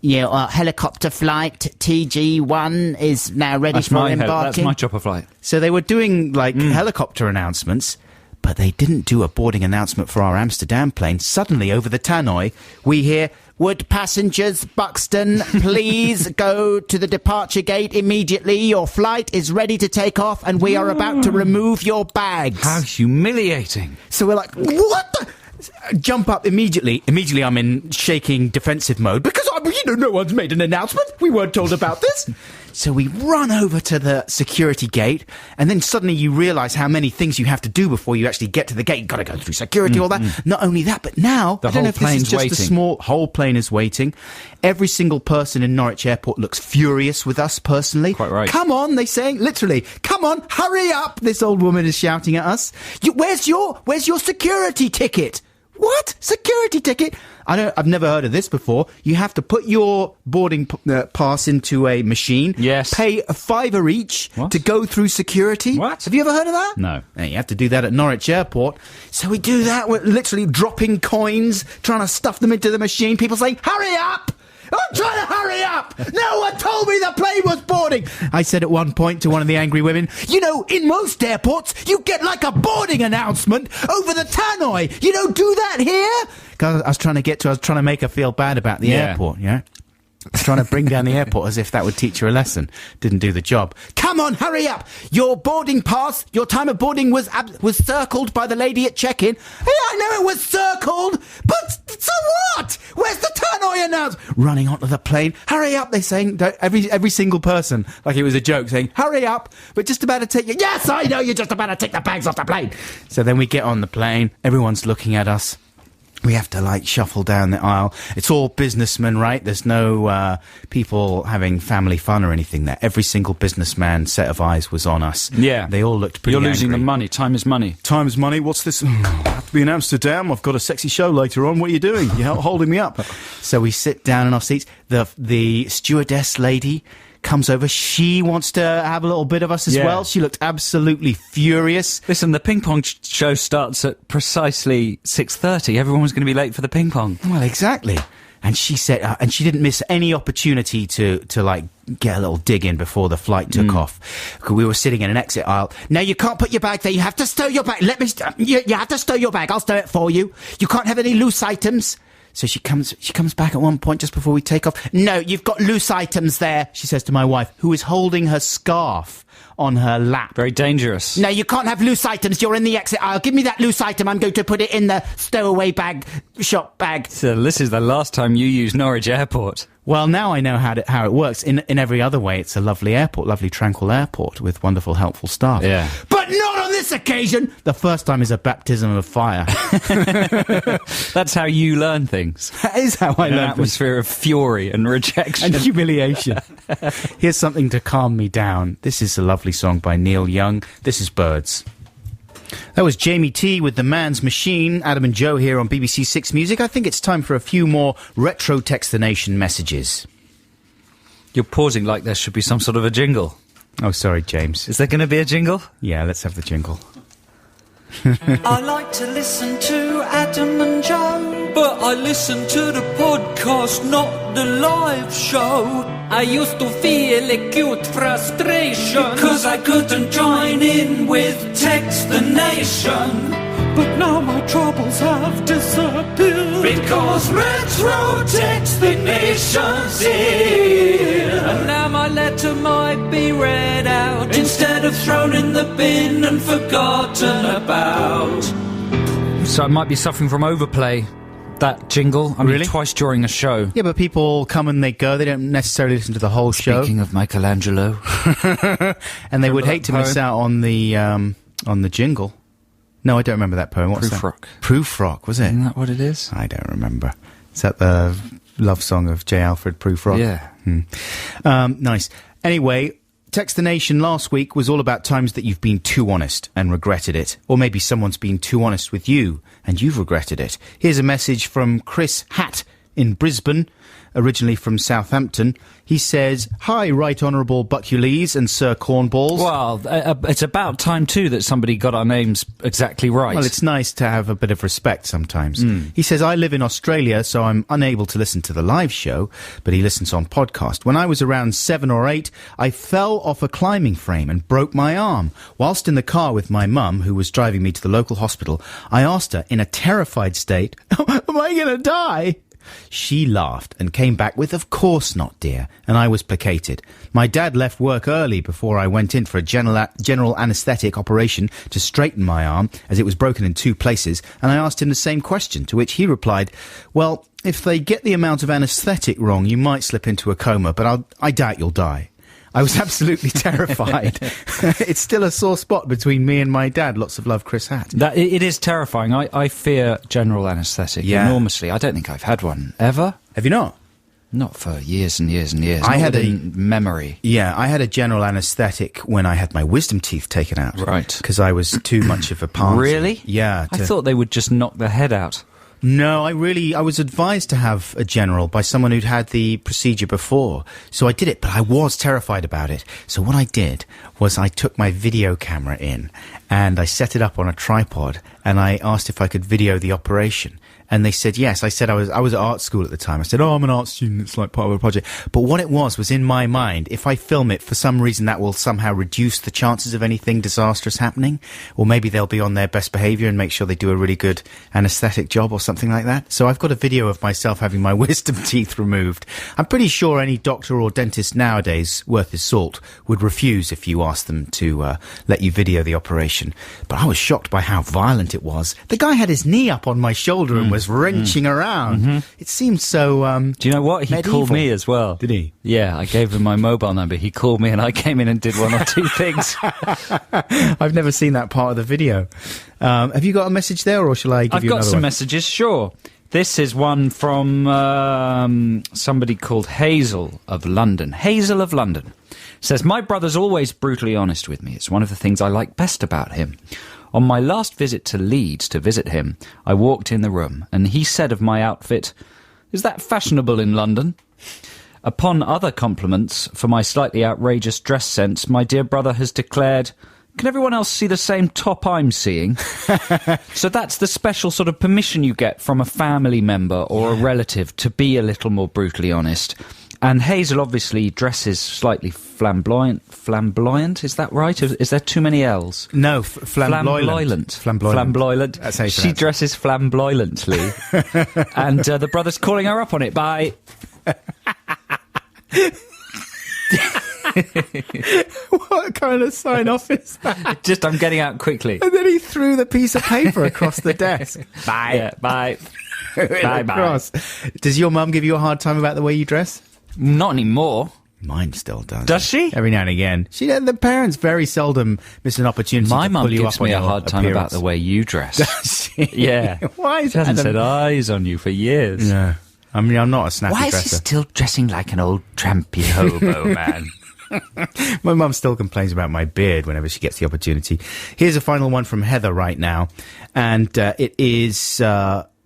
Yeah, helicopter flight TG1 is now ready that's for my embarking. that's my chopper flight. So they were doing like helicopter announcements, but they didn't do a boarding announcement for our Amsterdam plane. Suddenly, over the tannoy, we hear, "Would passengers, Buxton, please go to the departure gate immediately? Your flight is ready to take off, and we are about to remove your bags." How humiliating! So we're like, "What the?" Jump up immediately. Immediately, I'm in shaking defensive mode because no one's made an announcement. We weren't told about this. So we run over to the security gate, and then suddenly you realise how many things you have to do before you actually get to the gate. You've got to go through security, all that. Not only that, but now The I don't know whole if this is plane's just waiting. a small whole plane is waiting. Every single person in Norwich Airport looks furious with us personally. Quite right. Come on, they saying literally. Come on, hurry up! This old woman is shouting at us. Where's your security ticket? What? Security ticket? I've never heard of this before. You have to put your boarding pass into a machine. Yes. Pay $5 each What? to go through security. What? Have you ever heard of that? No. You have to do that at Norwich Airport. So we do that. We're literally dropping coins, trying to stuff them into the machine. People saying, "Hurry up! I'm trying to hurry up! No one told me the plane was boarding!" I said at one point to one of the angry women, "You know, in most airports, you get like a boarding announcement over the tannoy. You don't do that here?" Because I was trying to make her feel bad about the Yeah. airport, yeah? I was trying to bring down the airport as if that would teach her a lesson. Didn't do the job. "Come on, hurry up! Your boarding pass, your time of boarding was circled by the lady at check-in." "Hey, I know it was circled, but so what? Where's the tannoy announcement?" Running onto the plane. "Hurry up!" They're saying. Every single person, like it was a joke, saying, "Hurry up! We're just about to take you." "Yes, I know. You're just about to take the bags off the plane." So then we get on the plane. Everyone's looking at us. We have to, like, shuffle down the aisle. It's all businessmen, right? There's no people having family fun or anything there. Every single businessman set of eyes was on us. Yeah. They all looked pretty You're losing the angry. money. Time is money. Time's money. What's this? I have to be in Amsterdam. I've got a sexy show later on. What are you doing? You're holding me up. So we sit down in our seats. The stewardess lady comes over. She wants to have a little bit of us as Yeah. well. She looked absolutely furious. Listen, the ping pong show starts at precisely 6:30. Everyone's going to be late for the ping pong. Well, exactly. And she said, and she didn't miss any opportunity to like get a little dig in before the flight took off. We were sitting in an exit aisle. No, you can't put your bag there. You have to stow your bag. You have to stow your bag. I'll stow it for you. You can't have any loose items. So she comes back at one point just before we take off. No, you've got loose items there, she says to my wife, who is holding her scarf on her lap. Very dangerous. No, you can't have loose items. You're in the exit aisle. Give me that loose item. I'm going to put it in the stowaway bag, shop bag. So this is the last time you use Norwich Airport. Well, now I know how it works. In every other way, it's a lovely airport, lovely tranquil airport with wonderful, helpful staff. Yeah. But not on this occasion! The first time is a baptism of fire. That's how you learn things. That is how I In an learn. atmosphere of fury and rejection. And humiliation. Here's something to calm me down. This is a lovely song by Neil Young. This is Birds. That was Jamie T with The Man's Machine. Adam and Joe here on BBC Six Music. I think it's time for a few more Retro Text the Nation messages. You're pausing like there should be some sort of a jingle. Oh, sorry, James. Is there going to be a jingle? Yeah, let's have the jingle. I like to listen to Adam and Joe, but I listen to the podcast, not the live show. I used to feel acute frustration because I couldn't join in with Text the Nation. But now my troubles have disappeared because Retro Text the Nation's here. And now my letter might be read out instead of thrown in the bin and forgotten about. So I might be suffering from overplay. That jingle. I mean, Really? twice during a show. Yeah, but people come and they go. They don't necessarily listen to the whole show. Speaking of Michelangelo. And they would Remember hate to that miss poem? out on the jingle. No, I don't remember that poem. What's Proof that? Proof Rock, was it? Isn't that what it is? I don't remember. Is that the love song of J. Alfred Proof Rock? Yeah. Nice. Anyway, Text the Nation last week was all about times that you've been too honest and regretted it. Or maybe someone's been too honest with you and you've regretted it. Here's a message from Chris Hatt in Brisbane, originally from Southampton. He says, "Hi, Right Honourable Buckulees and Sir Cornballs." Well, it's about time, too, that somebody got our names exactly right. Well, it's nice to have a bit of respect sometimes. He says, "I live in Australia, so I'm unable to listen to the live show, but he listens on podcast. When I was around 7 or 8, I fell off a climbing frame and broke my arm. Whilst in the car with my mum, who was driving me to the local hospital, I asked her in a terrified state, 'Am I going to die?' She laughed and came back with, 'Of course not, dear,' and I was placated. My dad left work early before I went in for a general anaesthetic operation to straighten my arm, as it was broken in 2 places, and I asked him the same question, to which he replied, 'Well, if they get the amount of anaesthetic wrong, you might slip into a coma, but I doubt you'll die.' I was absolutely terrified. It's still a sore spot between me and my dad. Lots of love, Chris Hatt. It is terrifying. I fear general anaesthetic enormously. I don't think I've had one ever. Have you not? Not for years and years and years. I Not had within memory. Yeah, I had a general anaesthetic when I had my wisdom teeth taken out. Right. Because I was too much of a pansy. Really? Yeah. I thought they would just knock the head out. No, I was advised to have a general by someone who'd had the procedure before. So I did it, but I was terrified about it. So what I did was I took my video camera in and I set it up on a tripod and I asked if I could video the operation. And they said yes. I said I was at art school at the time. I said, "Oh, I'm an art student. It's like part of a project." But what it was in my mind, if I film it, for some reason that will somehow reduce the chances of anything disastrous happening. Or maybe they'll be on their best behaviour and make sure they do a really good anaesthetic job or something like that. So I've got a video of myself having my wisdom teeth removed. I'm pretty sure any doctor or dentist nowadays, worth his salt, would refuse if you asked them to let you video the operation. But I was shocked by how violent it was. The guy had his knee up on my shoulder and was wrenching around. It seemed so Do you know what? He medieval. called me as well. Did he? Yeah, I gave him my mobile number. He called me and I came in and did 1 or 2 things. I've never seen that part of the video. Have you got a message there, or shall I give I've you got another some one? messages, sure. This is one from somebody called Hazel of London. Hazel of London says, "My brother's always brutally honest with me. It's one of the things I like best about him. On my last visit to Leeds to visit him, I walked in the room and he said of my outfit, 'Is that fashionable in London?' Upon other compliments for my slightly outrageous dress sense, my dear brother has declared, can everyone else see the same top I'm seeing? So that's the special sort of permission you get from a family member or a relative to be a little more brutally honest. And Hazel obviously dresses slightly flamboyant. Flamboyant, is that right? Is there too many L's? No, flamboyant. Flamboyant. That's how you She pronounce it. dresses flamboyantly. And the brother's calling her up on it. Bye. What kind of sign-off is that? Just, I'm getting out quickly. And then he threw the piece of paper across the desk. Bye. Yeah, bye. Bye. Across. Does your mum give you a hard time about the way you dress? Not anymore. Mine still does. Does she? Every now and again. The parents very seldom miss an opportunity My to mum pull you gives up on me a your hard time about appearance. the way you dress. Does she? Yeah. Why is She hasn't Adam- said eyes on you for years. Yeah. I mean, I'm not a snappy Why is he dresser. still dressing like an old trampy hobo, man? My mum still complains about my beard whenever she gets the opportunity. Here's a final one from Heather right now. And it is...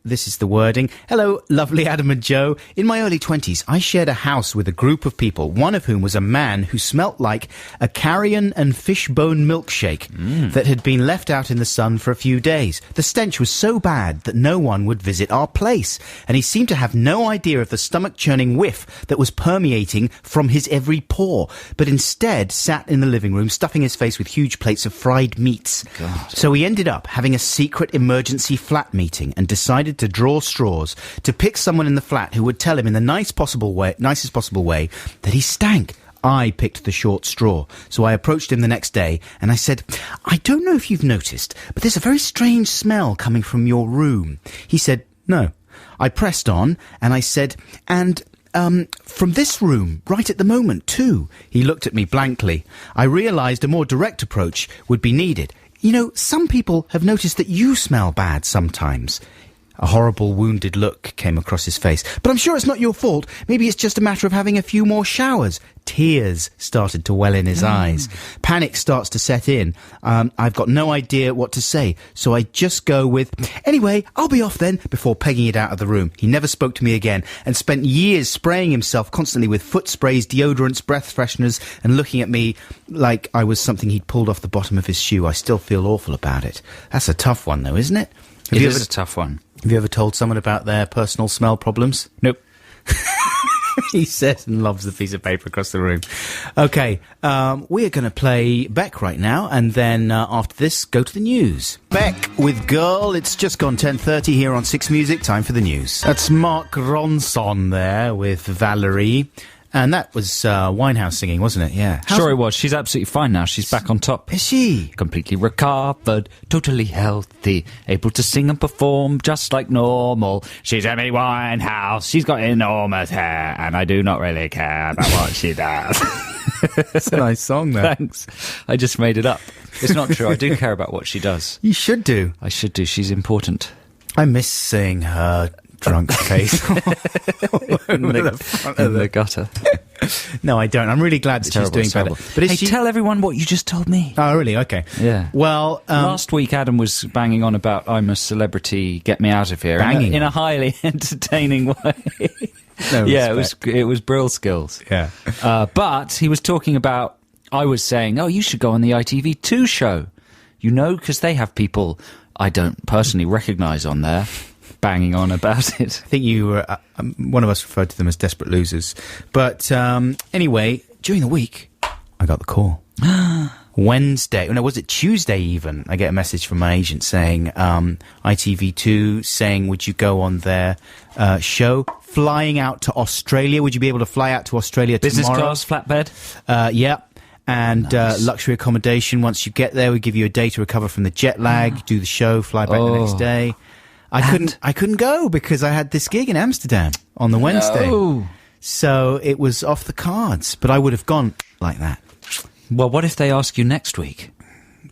this is the wording. Hello, lovely Adam and Joe. In my early 20s, I shared a house with a group of people, one of whom was a man who smelt like a carrion and fishbone milkshake that had been left out in the sun for a few days. The stench was so bad that no one would visit our place, and he seemed to have no idea of the stomach-churning whiff that was permeating from his every pore, but instead sat in the living room stuffing his face with huge plates of fried meats. So he ended up having a secret emergency flat meeting and decided to draw straws to pick someone in the flat who would tell him in the nicest possible way that he stank. I picked the short straw, so I approached him the next day and I said, I don't know if you've noticed, but there's a very strange smell coming from your room. He said, no. I pressed on and I said, and from this room, right at the moment, too. He looked at me blankly. I realised a more direct approach would be needed. You know, some people have noticed that you smell bad sometimes. A horrible, wounded look came across his face. But I'm sure it's not your fault. Maybe it's just a matter of having a few more showers. Tears started to well in his eyes. Panic starts to set in. I've got no idea what to say, so I just go with, anyway, I'll be off then, before pegging it out of the room. He never spoke to me again and spent years spraying himself constantly with foot sprays, deodorants, breath fresheners, and looking at me like I was something he'd pulled off the bottom of his shoe. I still feel awful about it. That's a tough one, though, isn't it? It is a tough one. Have you ever told someone about their personal smell problems? Nope. He says and loves the piece of paper across the room. Okay, we are going to play Beck right now, and then after this, go to the news. Beck with Girl. It's just gone 10:30 here on Six Music. Time for the news. That's Mark Ronson there with Valerie. And that was Winehouse singing, wasn't it? Yeah. Sure it was. She's absolutely fine now. She's back on top. Is she? Completely recovered, totally healthy, able to sing and perform just like normal. She's Amy Winehouse. She's got enormous hair, and I do not really care about what she does. That's a nice song, though. Thanks. I just made it up. It's not true. I do care about what she does. You should do. I should do. She's important. I miss seeing her drunk face In the gutter. No, I don't. I'm really glad that she's Terrible, doing it's better. terrible. But is Hey, she... tell everyone what you just told me. Oh, really? Okay. Yeah. Well, Last week, Adam was banging on about I'm a celebrity, get me out of here. Banging in a highly entertaining way. no Yeah, respect. it was Brill skills. Yeah. But he was talking about, I was saying, oh, you should go on the ITV2 show. You know, because they have people I don't personally recognise on there banging on about it. I think you were, one of us referred to them as desperate losers. But anyway, during the week, I got the call. Wednesday, no, was it Tuesday even? I get a message from my agent saying, ITV2 saying, would you go on their show? Flying out to Australia. Would you be able to fly out to Australia Business tomorrow? class, flatbed? Yeah. And Nice. luxury accommodation. Once you get there, we give you a day to recover from the jet lag, do the show, fly back the next day. I couldn't go because I had this gig in Amsterdam on the Wednesday. No. So it was off the cards, but I would have gone like that. Well, what if they ask you next week?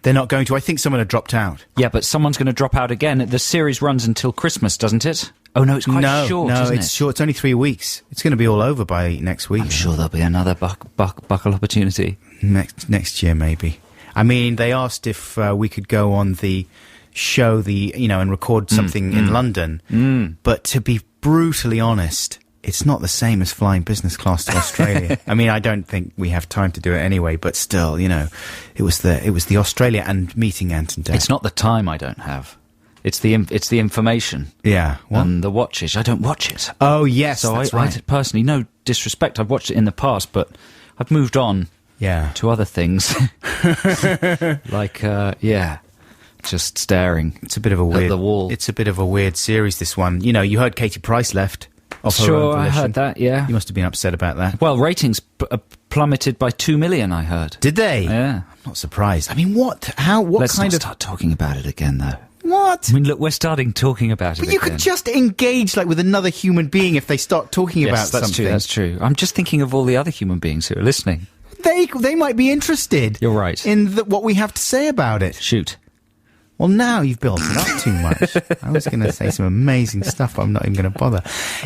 They're not going to. I think someone had dropped out. Yeah, but someone's going to drop out again. The series runs until Christmas, doesn't it? Oh, no, it's quite short, no, isn't it's it? short. It's only 3 weeks. It's going to be all over by next week. I'm sure there'll be another buckle opportunity. Next year, maybe. I mean, they asked if we could go on the show, and record something in London. But to be brutally honest, it's not the same as flying business class to Australia. I mean, I don't think we have time to do it anyway, but still, you know, it was the Australia and meeting Anton Day. It's not the time I don't have. It's the information. Yeah. What? And the watches. I don't watch it. Oh, yes, So that's I right. personally, no disrespect, I've watched it in the past, but I've moved on Yeah. to other things. Like, just staring. It's a bit of a weird the wall. It's a bit of a weird series, this one. You know, you heard Katie Price left of her Sure, own I volition. heard that, yeah. You must have been upset about that. Well, ratings plummeted by 2 million, I heard. Did they? Yeah. I'm not surprised. I mean, what? How? What Let's kind not of? start talking about it again, though. What? I mean, look, we're starting talking about it But you again. could just engage like with another human being if they start talking about Yes, that's something. true, that's true. I'm just thinking of all the other human beings who are listening. They might be interested. You're right. In what we have to say about it. Shoot. Well, now you've built it up too much. I was going to say some amazing stuff, but I'm not even going to bother.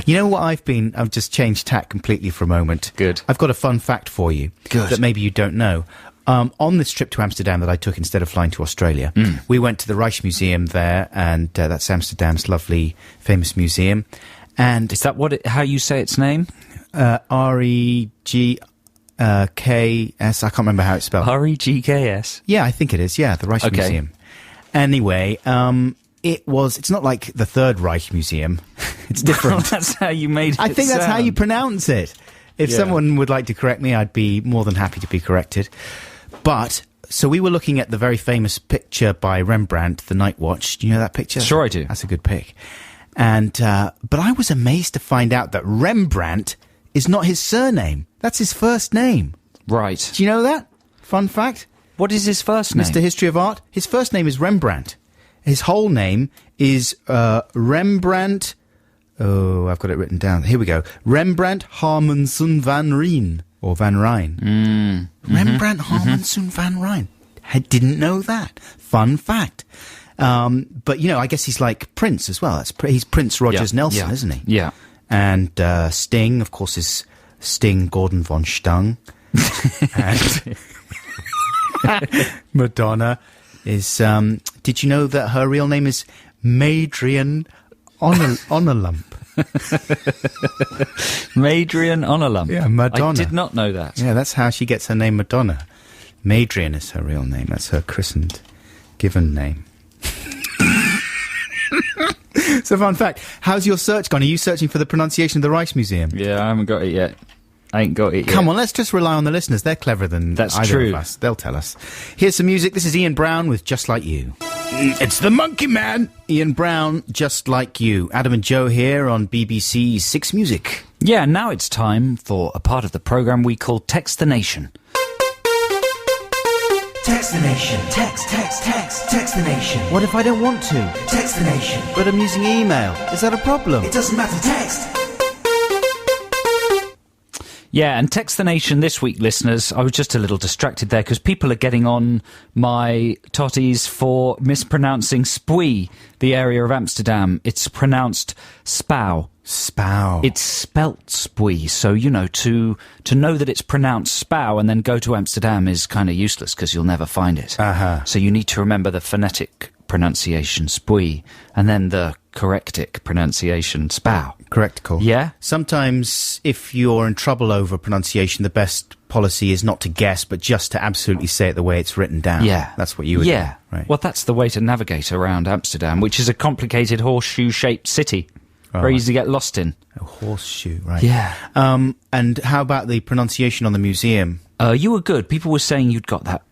You know what I've just changed tack completely for a moment. Good. I've got a fun fact for you. Good. That maybe you don't know. On this trip to Amsterdam that I took instead of flying to Australia, we went to the Rijksmuseum there, and that's Amsterdam's lovely, famous museum. And Is that how you say its name? REGKS, I can't remember how it's spelled. REGKS. Yeah, I think it is. Yeah, the Reich Okay. Museum. Anyway, it's not like the Third Reich Museum. It's different. That's how you made it I think that's how you pronounce it. If Yeah. someone would like to correct me, I'd be more than happy to be corrected. But, so we were looking at the very famous picture by Rembrandt, The Night Watch. Do you know that picture? Sure I do. That's a good pick. And, but I was amazed to find out that Rembrandt is not his surname. That's his first name. Right. Do you know that? Fun fact? What is his first name? Mr. History of Art. His first name is Rembrandt. His whole name is Rembrandt. Oh, I've got it written down. Here we go. Rembrandt Harmenson van Rijn. Or Van Rijn. Rembrandt Harmenson van Rijn. I didn't know that. Fun fact. But, you know, I guess he's like Prince as well. He's Prince Rogers Nelson, isn't he? Yeah. And Sting, of course, is Sting Gordon von Stung. And Madonna is... did you know that her real name is Madrian Onalump? Madrian Onalump. Yeah, Madonna. I did not know that. Yeah, that's how she gets her name Madonna. Madrian is her real name. That's her christened, given name. So, fun fact. How's your search gone? Are you searching for the pronunciation of the Rijksmuseum? Yeah, I haven't got it yet. I ain't got it yet. Come on, let's just rely on the listeners. They're cleverer than That's either true. of us. They'll tell us. Here's some music. This is Ian Brown with Just Like You. It's the Monkey Man. Ian Brown, Just Like You. Adam and Joe here on BBC Six Music. Yeah, now it's time for a part of the programme we call Text the Nation. Text the nation. Text the nation. What if I don't want to? Text the nation. But I'm using email. Is that a problem? It doesn't matter, text. Yeah, and Text the Nation this week, listeners. I was just a little distracted there because people are getting on my totties for mispronouncing Spui, the area of Amsterdam. It's pronounced Spau. Spow. It's spelt Spui, so, you know, to know that it's pronounced Spau and then go to Amsterdam is kind of useless because you'll never find it. Uh-huh. So you need to remember the phonetic pronunciation Spui and then the correctic pronunciation Spau. Correct, Cole. Yeah? Sometimes, if you're in trouble over pronunciation, the best policy is not to guess, but just to absolutely say it the way it's written down. Yeah. That's what you would Yeah. do. Right. Well, that's the way to navigate around Amsterdam, which is a complicated horseshoe-shaped city. Very easy to get lost in. A horseshoe, right. Yeah. And how about the pronunciation on the museum? You were good. People were saying you'd got that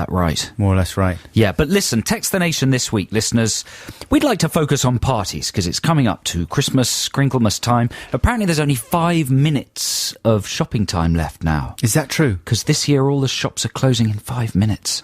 right. More or less right. Yeah, but listen, Text the Nation this week, listeners. We'd like to focus on parties because it's coming up to Christmas, Crinklemas time. Apparently there's only 5 minutes of shopping time left now. Is that true? Because this year all the shops are closing in 5 minutes.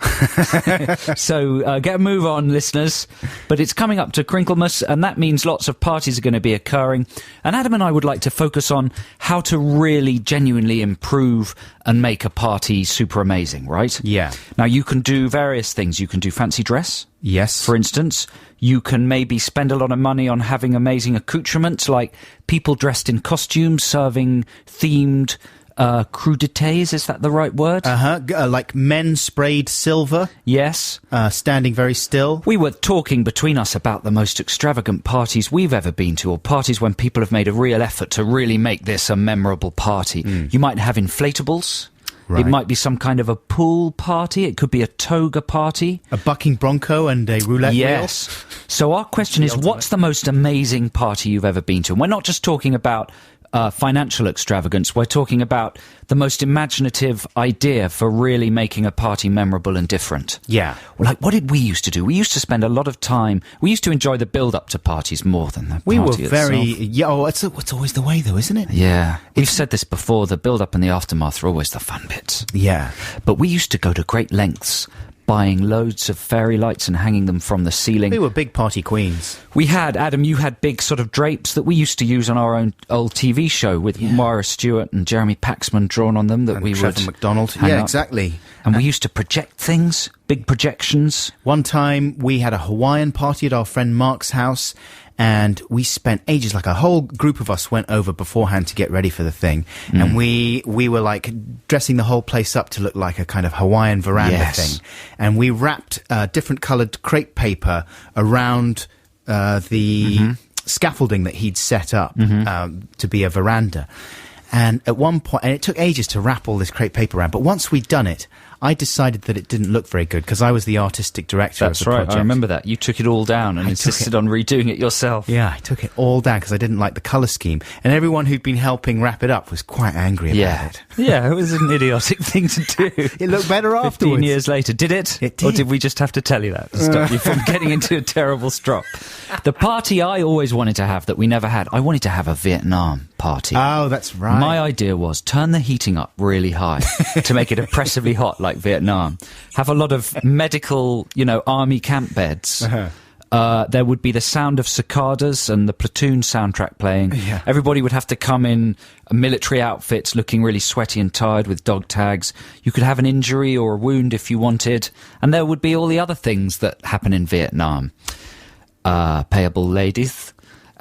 So get a move on, listeners. But it's coming up to Crinklemas, and that means lots of parties are going to be occurring. And Adam and I would like to focus on how to really genuinely improve and make a party super amazing, right? Yeah. Now, you can do various things. You can do fancy dress, Yes. for instance. You can maybe spend a lot of money on having amazing accoutrements, like people dressed in costumes serving themed crudités, is that the right word? Like men sprayed silver, Yes. standing very still. We were talking between us about the most extravagant parties we've ever been to, or parties when people have made a real effort to really make this a memorable party. You might have inflatables. Right. It might be some kind of a pool party. It could be a toga party. A bucking bronco and a roulette Yes. So our question is, what's the most amazing party you've ever been to? And we're not just talking about financial extravagance. We're talking about the most imaginative idea for really making a party memorable and different. Yeah. Well, like, what did we used to do? We used to spend a lot of time. We used to enjoy the build-up to parties more than the We were party very... itself. Yeah, oh, it's always the way, though, isn't it? Yeah. We've said this before. The build-up and the aftermath are always the fun bits. Yeah. But we used to go to great lengths, buying loads of fairy lights and hanging them from the ceiling. We were big party queens. We had, Adam, you had big sort of drapes that we used to use on our own old TV show with Moira Stewart and Jeremy Paxman drawn on them that And we Trevor would McDonald. hang Yeah, up. exactly. And we used to project things, big projections. One time we had a Hawaiian party at our friend Mark's house, and we spent ages, like a whole group of us went over beforehand to get ready for the thing. And we were like dressing the whole place up to look like a kind of Hawaiian veranda Yes. thing. And we wrapped different coloured crepe paper around the scaffolding that he'd set up to be a veranda. And at one point, and it took ages to wrap all this crepe paper around, but once we'd done it, I decided that it didn't look very good because I was the artistic director of the project. I remember that. You took it all down and I took insisted on redoing it yourself. Yeah, I took it all down because I didn't like the colour scheme. And everyone who'd been helping wrap it up was quite angry about it. Yeah, it was an idiotic thing to do. It looked better 15 afterwards. years later. Did it? It Or did. did we just have to tell you that to stop you from getting into a terrible strop? The party I always wanted to have that we never had, I wanted to have a Vietnam party. Oh, that's right. My idea was turn the heating up really high to make it oppressively hot like Vietnam. Have a lot of medical, army camp beds. There would be the sound of cicadas and the Platoon soundtrack playing. Yeah. Everybody would have to come in military outfits looking really sweaty and tired with dog tags. You could have an injury or a wound if you wanted. And there would be all the other things that happen in Vietnam. Payable ladies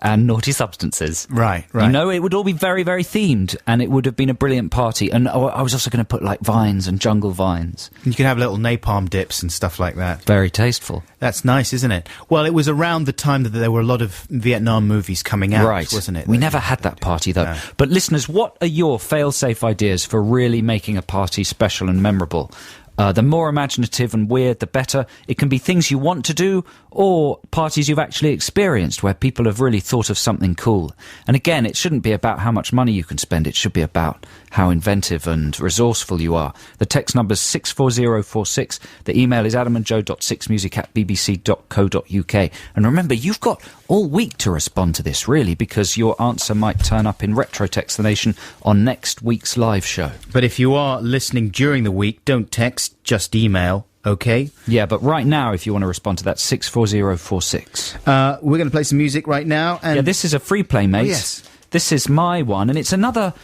and naughty substances. Right. It would all be very, very themed, and it would have been a brilliant party. And I was also going to put, like, vines and jungle vines. You could have little napalm dips and stuff like that. Very tasteful. That's nice, isn't it? Well, it was around the time that there were a lot of Vietnam movies coming out, Right. wasn't it? We never had that party, though. No. But listeners, what are your fail-safe ideas for really making a party special and memorable? The more imaginative and weird, the better. It can be things you want to do or parties you've actually experienced where people have really thought of something cool. And again, it shouldn't be about how much money you can spend. It should be about how inventive and resourceful you are. The text number's 64046. The email is adamandjoe.6music@bbc.co.uk. And remember, you've got all week to respond to this, really, because your answer might turn up in Retro Text the Nation on next week's live show. But if you are listening during the week, don't text, just email, okay? Yeah, but right now, if you want to respond to that, 64046. We're going to play some music right now. And Yeah, this is a free play, mate. Oh, yes. This is my one, and it's another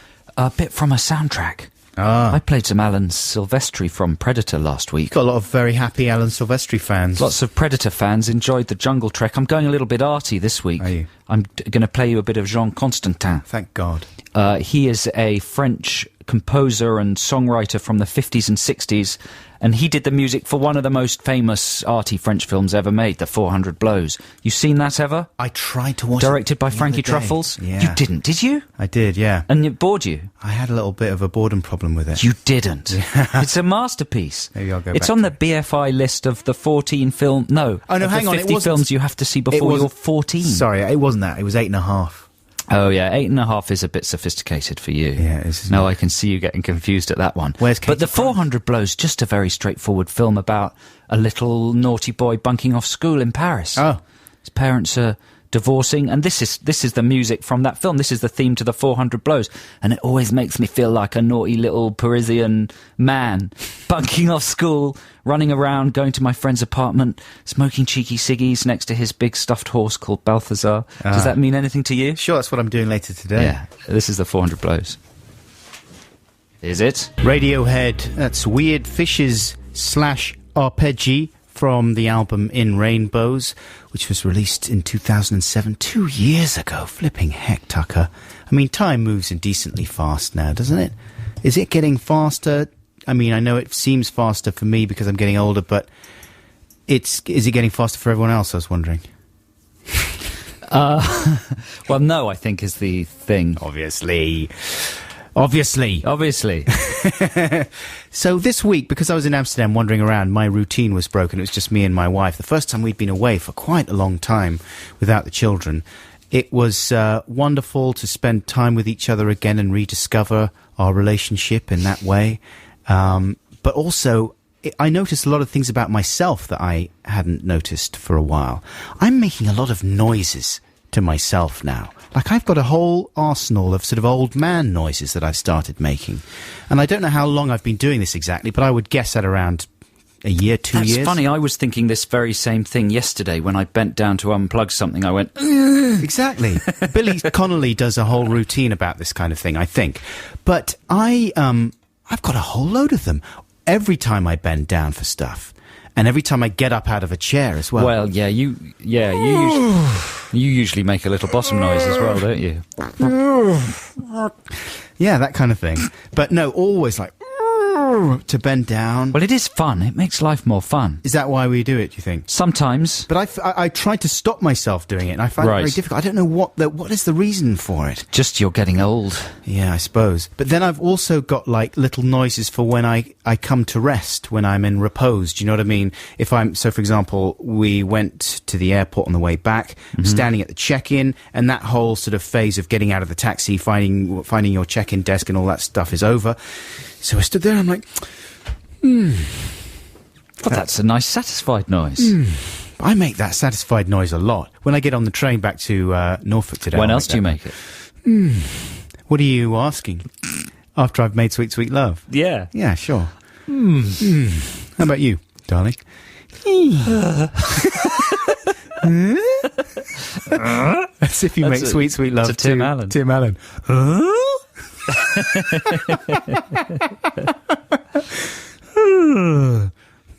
bit from a soundtrack. Ah. I played some Alan Silvestri from Predator last week. Got a lot of very happy Alan Silvestri fans. Lots of Predator fans enjoyed the Jungle Trek. I'm going a little bit arty this week. Are you? I'm going to play you a bit of Jean Constantin. Thank God. He is a French composer and songwriter from the 50s and 60s, and he did the music for one of the most famous arty French films ever made, The 400 Blows. You seen that ever? I tried to watch Directed it by the Frankie other day. Truffles? Yeah. You didn't, did you? I did, yeah. And it bored you? I had a little bit of a boredom problem with it. You didn't. It's a masterpiece. Maybe I'll go It's back on to the BFI list of the 14 film... No. Oh, no, of hang the on, it 50 wasn't- films you have to see It before you're wasn't- 14. Sorry, it wasn't that. It was 8.5. Oh, yeah, 8.5 is a bit sophisticated for you. Yeah, it is, isn't No, it? I can see you getting confused at that one. Where's But Katie The 400 Blows, just a very straightforward film about a little naughty boy bunking off school in Paris. Oh. His parents are divorcing, and this is the music from that film. This is the theme to The 400 Blows, and it always makes me feel like a naughty little Parisian man bunking off school, running around, going to my friend's apartment, smoking cheeky ciggies next to his big stuffed horse called Balthazar. Does that mean anything to you? Sure, that's what I'm doing later today. Yeah, this is The 400 Blows. Is it? Radiohead, that's Weird Fishes / Arpeggi from the album In Rainbows, which was released in 2007, 2 years ago. Flipping heck, Tucker. I mean, time moves indecently fast now, doesn't it? Is it getting faster? I mean, I know it seems faster for me because I'm getting older, but is it getting faster for everyone else? I was wondering. Well, no, I think is the thing. Obviously. So this week, because I was in Amsterdam wandering around, my routine was broken. It was just me and my wife. The first time we'd been away for quite a long time without the children. It was wonderful to spend time with each other again and rediscover our relationship in that way. But also, I noticed a lot of things about myself that I hadn't noticed for a while. I'm making a lot of noises to myself now. Like, I've got a whole arsenal of sort of old man noises that I've started making. And I don't know how long I've been doing this exactly, but I would guess at around a year, 2 years. That's funny. I was thinking this very same thing yesterday when I bent down to unplug something. I went, Exactly. Billy Connolly does a whole routine about this kind of thing, I think. But I've got a whole load of them every time I bend down for stuff. And every time I get up out of a chair as well. well, you usually make a little bottom noise as well, don't you? Yeah, that kind of thing. But no, always like to bend down. Well, it is fun. It makes life more fun. Is that why we do it, do you think? Sometimes. But I tried to stop myself doing it, and I find it Right. very difficult. I don't know what is the reason for it. Just you're getting old. Yeah, I suppose. But then I've also got, like, little noises for when I come to rest, when I'm in repose. Do you know what I mean? So, for example, we went to the airport on the way back, standing at the check-in, and that whole sort of phase of getting out of the taxi, finding your check-in desk and all that stuff is over. So I stood there, and I'm like, Well, that's a nice satisfied noise. I make that satisfied noise a lot. When I get on the train back to Norfolk today. When I'll else do you make it? What are you asking? After I've made Sweet Sweet Love? Yeah. Yeah, sure. How about you, darling? As if you make Sweet Sweet Love to Tim to Allen. Tim Allen.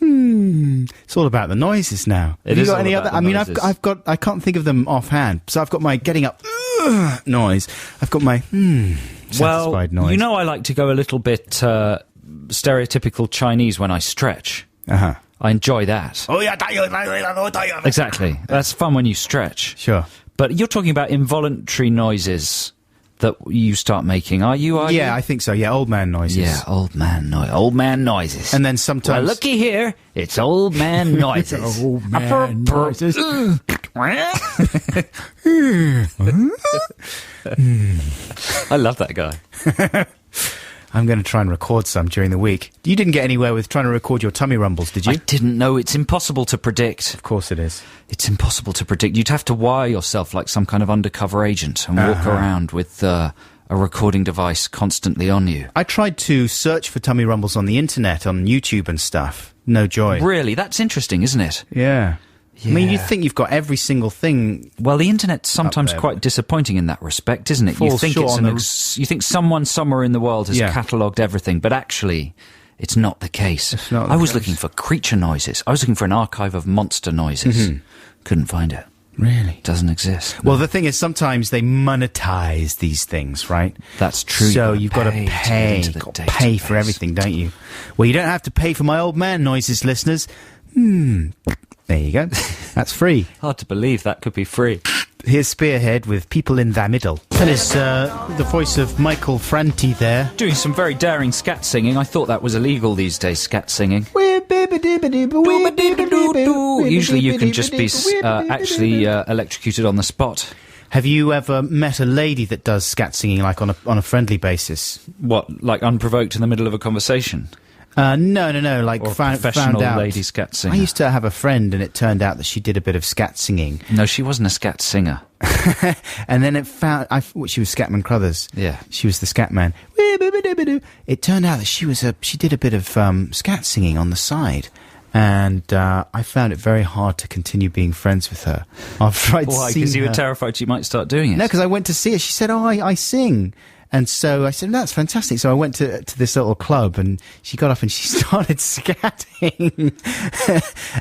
It's all about the noises now. It Have you is got all any about other? the I mean, noises. I can't think of them offhand. So I've got my getting up noise. I've got my satisfied noise. You know, I like to go a little bit stereotypical Chinese when I stretch. Uh-huh. I enjoy that. Oh yeah, Exactly. That's fun when you stretch. sure. But you're talking about involuntary noises that you start making, are you? Yeah, I think so. Yeah, old man noises. Yeah, old man noises. And then sometimes. Well, looky here. It's old man noises. Old man noises. I love that guy. I'm going to try and record some during the week. You didn't get anywhere with trying to record your tummy rumbles, did you? I didn't know. It's impossible to predict. Of course it is. It's impossible to predict. You'd have to wire yourself like some kind of undercover agent and walk around with a recording device constantly on you. I tried to search for tummy rumbles on the internet, on YouTube and stuff. No joy. Really? That's interesting, isn't it? Yeah. I mean, Yeah. you'd think you've got every single thing. Well, the internet's sometimes there. quite disappointing in that respect, isn't it? You Falls think short it's on you think someone somewhere in the world has Yeah. catalogued everything, but actually, it's not the case. It's not the I was case. looking for creature noises. I was looking for an archive of monster noises. Couldn't find it. Really? Doesn't exist. Well, the thing is, sometimes they monetize these things, right? That's true. So You've you've gotta got to pay to get pay. into the You've got to pay for database. everything, don't you? Well, you don't have to pay for my old man noises, listeners. There you go. That's free. Hard to believe that could be free. Here's Spearhead with People in the Middle. That is the voice of Michael Franti there. Doing some very daring scat singing. I thought that was illegal these days, scat singing. Usually you can just be actually electrocuted on the spot. Have you ever met a lady that does scat singing, like on a friendly basis? What, like unprovoked in the middle of a conversation? No. Like Or a found professional out. lady scat singer? I used to have a friend, and it turned out that she did a bit of scat singing, No, she wasn't a scat singer. and then she was Scatman Crothers. Yeah. She was the Scatman. It turned out that she did a bit of scat singing on the side, and I found it very hard to continue being friends with her after I'd Why? seen Because you her. were terrified she might start doing it. No, because I went to see her. She said, "Oh, I sing." And so I said, "That's fantastic." So I went to this little club, and she got up and she started scatting.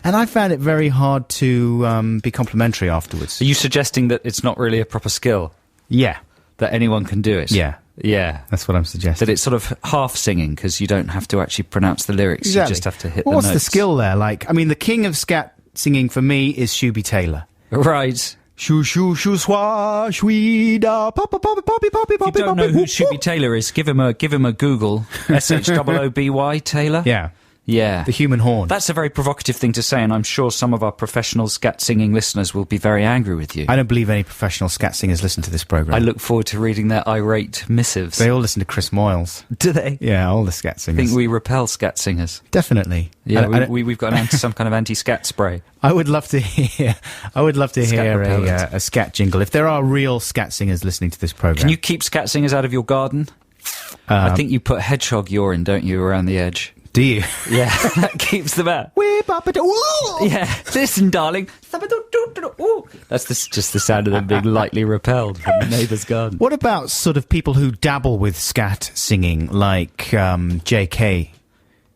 And I found it very hard to be complimentary afterwards. Are you suggesting that it's not really a proper skill? Yeah. That anyone can do it? Yeah. Yeah. That's what I'm suggesting. That it's sort of half singing because you don't have to actually pronounce the lyrics. Exactly. You just have to hit Well, the what's notes. the skill there? Like, I mean, the king of scat singing for me is Shooby Taylor. Right. Shoo shoo shoo swa shwee da poppy poppy poppy poppy If you poppy don't know who Shooby Taylor is, give him a Google. SHOOBY Taylor. Yeah, Yeah. the human horn. That's a very provocative thing to say, and I'm sure some of our professional scat singing listeners will be very angry with you. I don't believe any professional scat singers listen to this program. I look forward to reading their irate missives. They all listen to Chris Moyles. Do they? Yeah, all the scat I singers. think we repel scat singers. Definitely. Yeah, And we've got some kind of anti-scat spray. I would love to hear. I would love to Scat hear repellent. a scat jingle. If there are real scat singers listening to this program, Can you keep scat singers out of your garden? I think you put hedgehog urine, don't you, around the edge? do you? Yeah, that keeps them out. Whip up a woo! Yeah, listen, darling. That's just the sound of them being lightly repelled from the neighbour's garden. What about sort of people who dabble with scat singing, like J.K.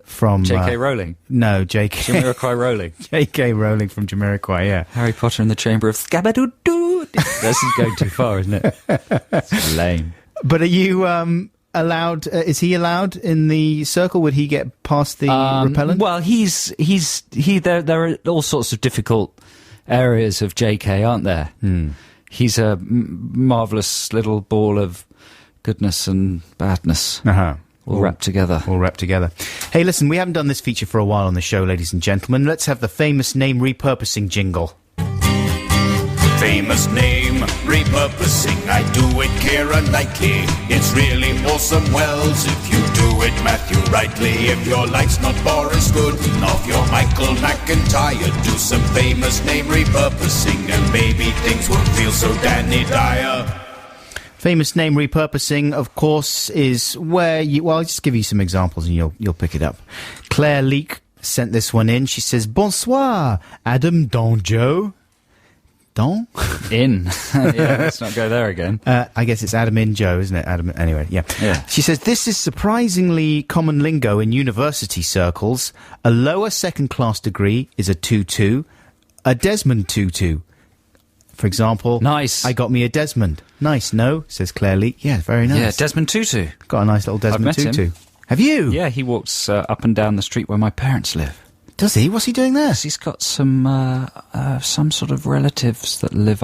from J.K. Rowling. No, J.K. Jamiroquai Rowling. J.K. Rowling from Jamiroquai. Yeah. Harry Potter and the Chamber of Scabadoo-doo. This is going too far, isn't it? It's lame. But are you allowed? Is he allowed in the circle? Would he get past the repellent? Well, there are all sorts of difficult areas of JK, aren't there? He's a marvellous little ball of goodness and badness, Uh-huh. all wrapped together. All wrapped together. Hey, listen, we haven't done this feature for a while on the show, ladies and gentlemen. Let's have the famous name repurposing jingle. Famous name repurposing, I do it Keira Knightley. It's really Orson Welles if you do it Matthew Rightly. If your life's not Boris Godunov, you're Michael McIntyre. Do some famous name repurposing and maybe things won't feel so Danny Dyer. Famous name repurposing, of course, is where you... Well, I'll just give you some examples and you'll pick it up. Claire Leake sent this one in. She says, Bonsoir, Adam Donjo. Don? In. Yeah, let's not go there again. I guess it's Adam in Joe, isn't it? Adam. Anyway, yeah. Yeah. She says, this is surprisingly common lingo in university circles. A lower second-class degree is a 2-2. A Desmond 2-2. For example... Nice. I got me a Desmond. Nice, no? Says Claire Lee. Yeah, very nice. Yeah, Desmond Tutu. Got a nice little Desmond I've met Tutu. him. Have you? Yeah, he walks up and down the street where my parents live. Does he? What's he doing there? He's got some sort of relatives that live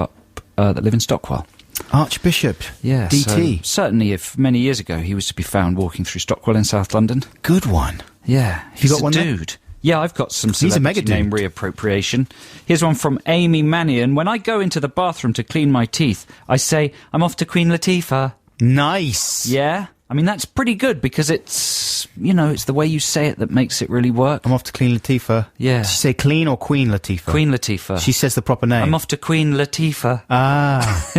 in Stockwell. Archbishop. Yeah, DT. So certainly, if many years ago he was to be found walking through Stockwell in South London. Good one. Yeah, You he's got a one there? dude. Yeah, I've got some He's a mega celebrity name dude. reappropriation. Here's one from Amy Mannion. When I go into the bathroom to clean my teeth, I say, I'm off to Queen Latifah. Nice. Yeah? I mean, that's pretty good because it's, it's the way you say it that makes it really work. I'm off to Queen Latifah. Yeah. Did she say Clean or Queen Latifah? Queen Latifah. She says the proper name. I'm off to Queen Latifah. Ah.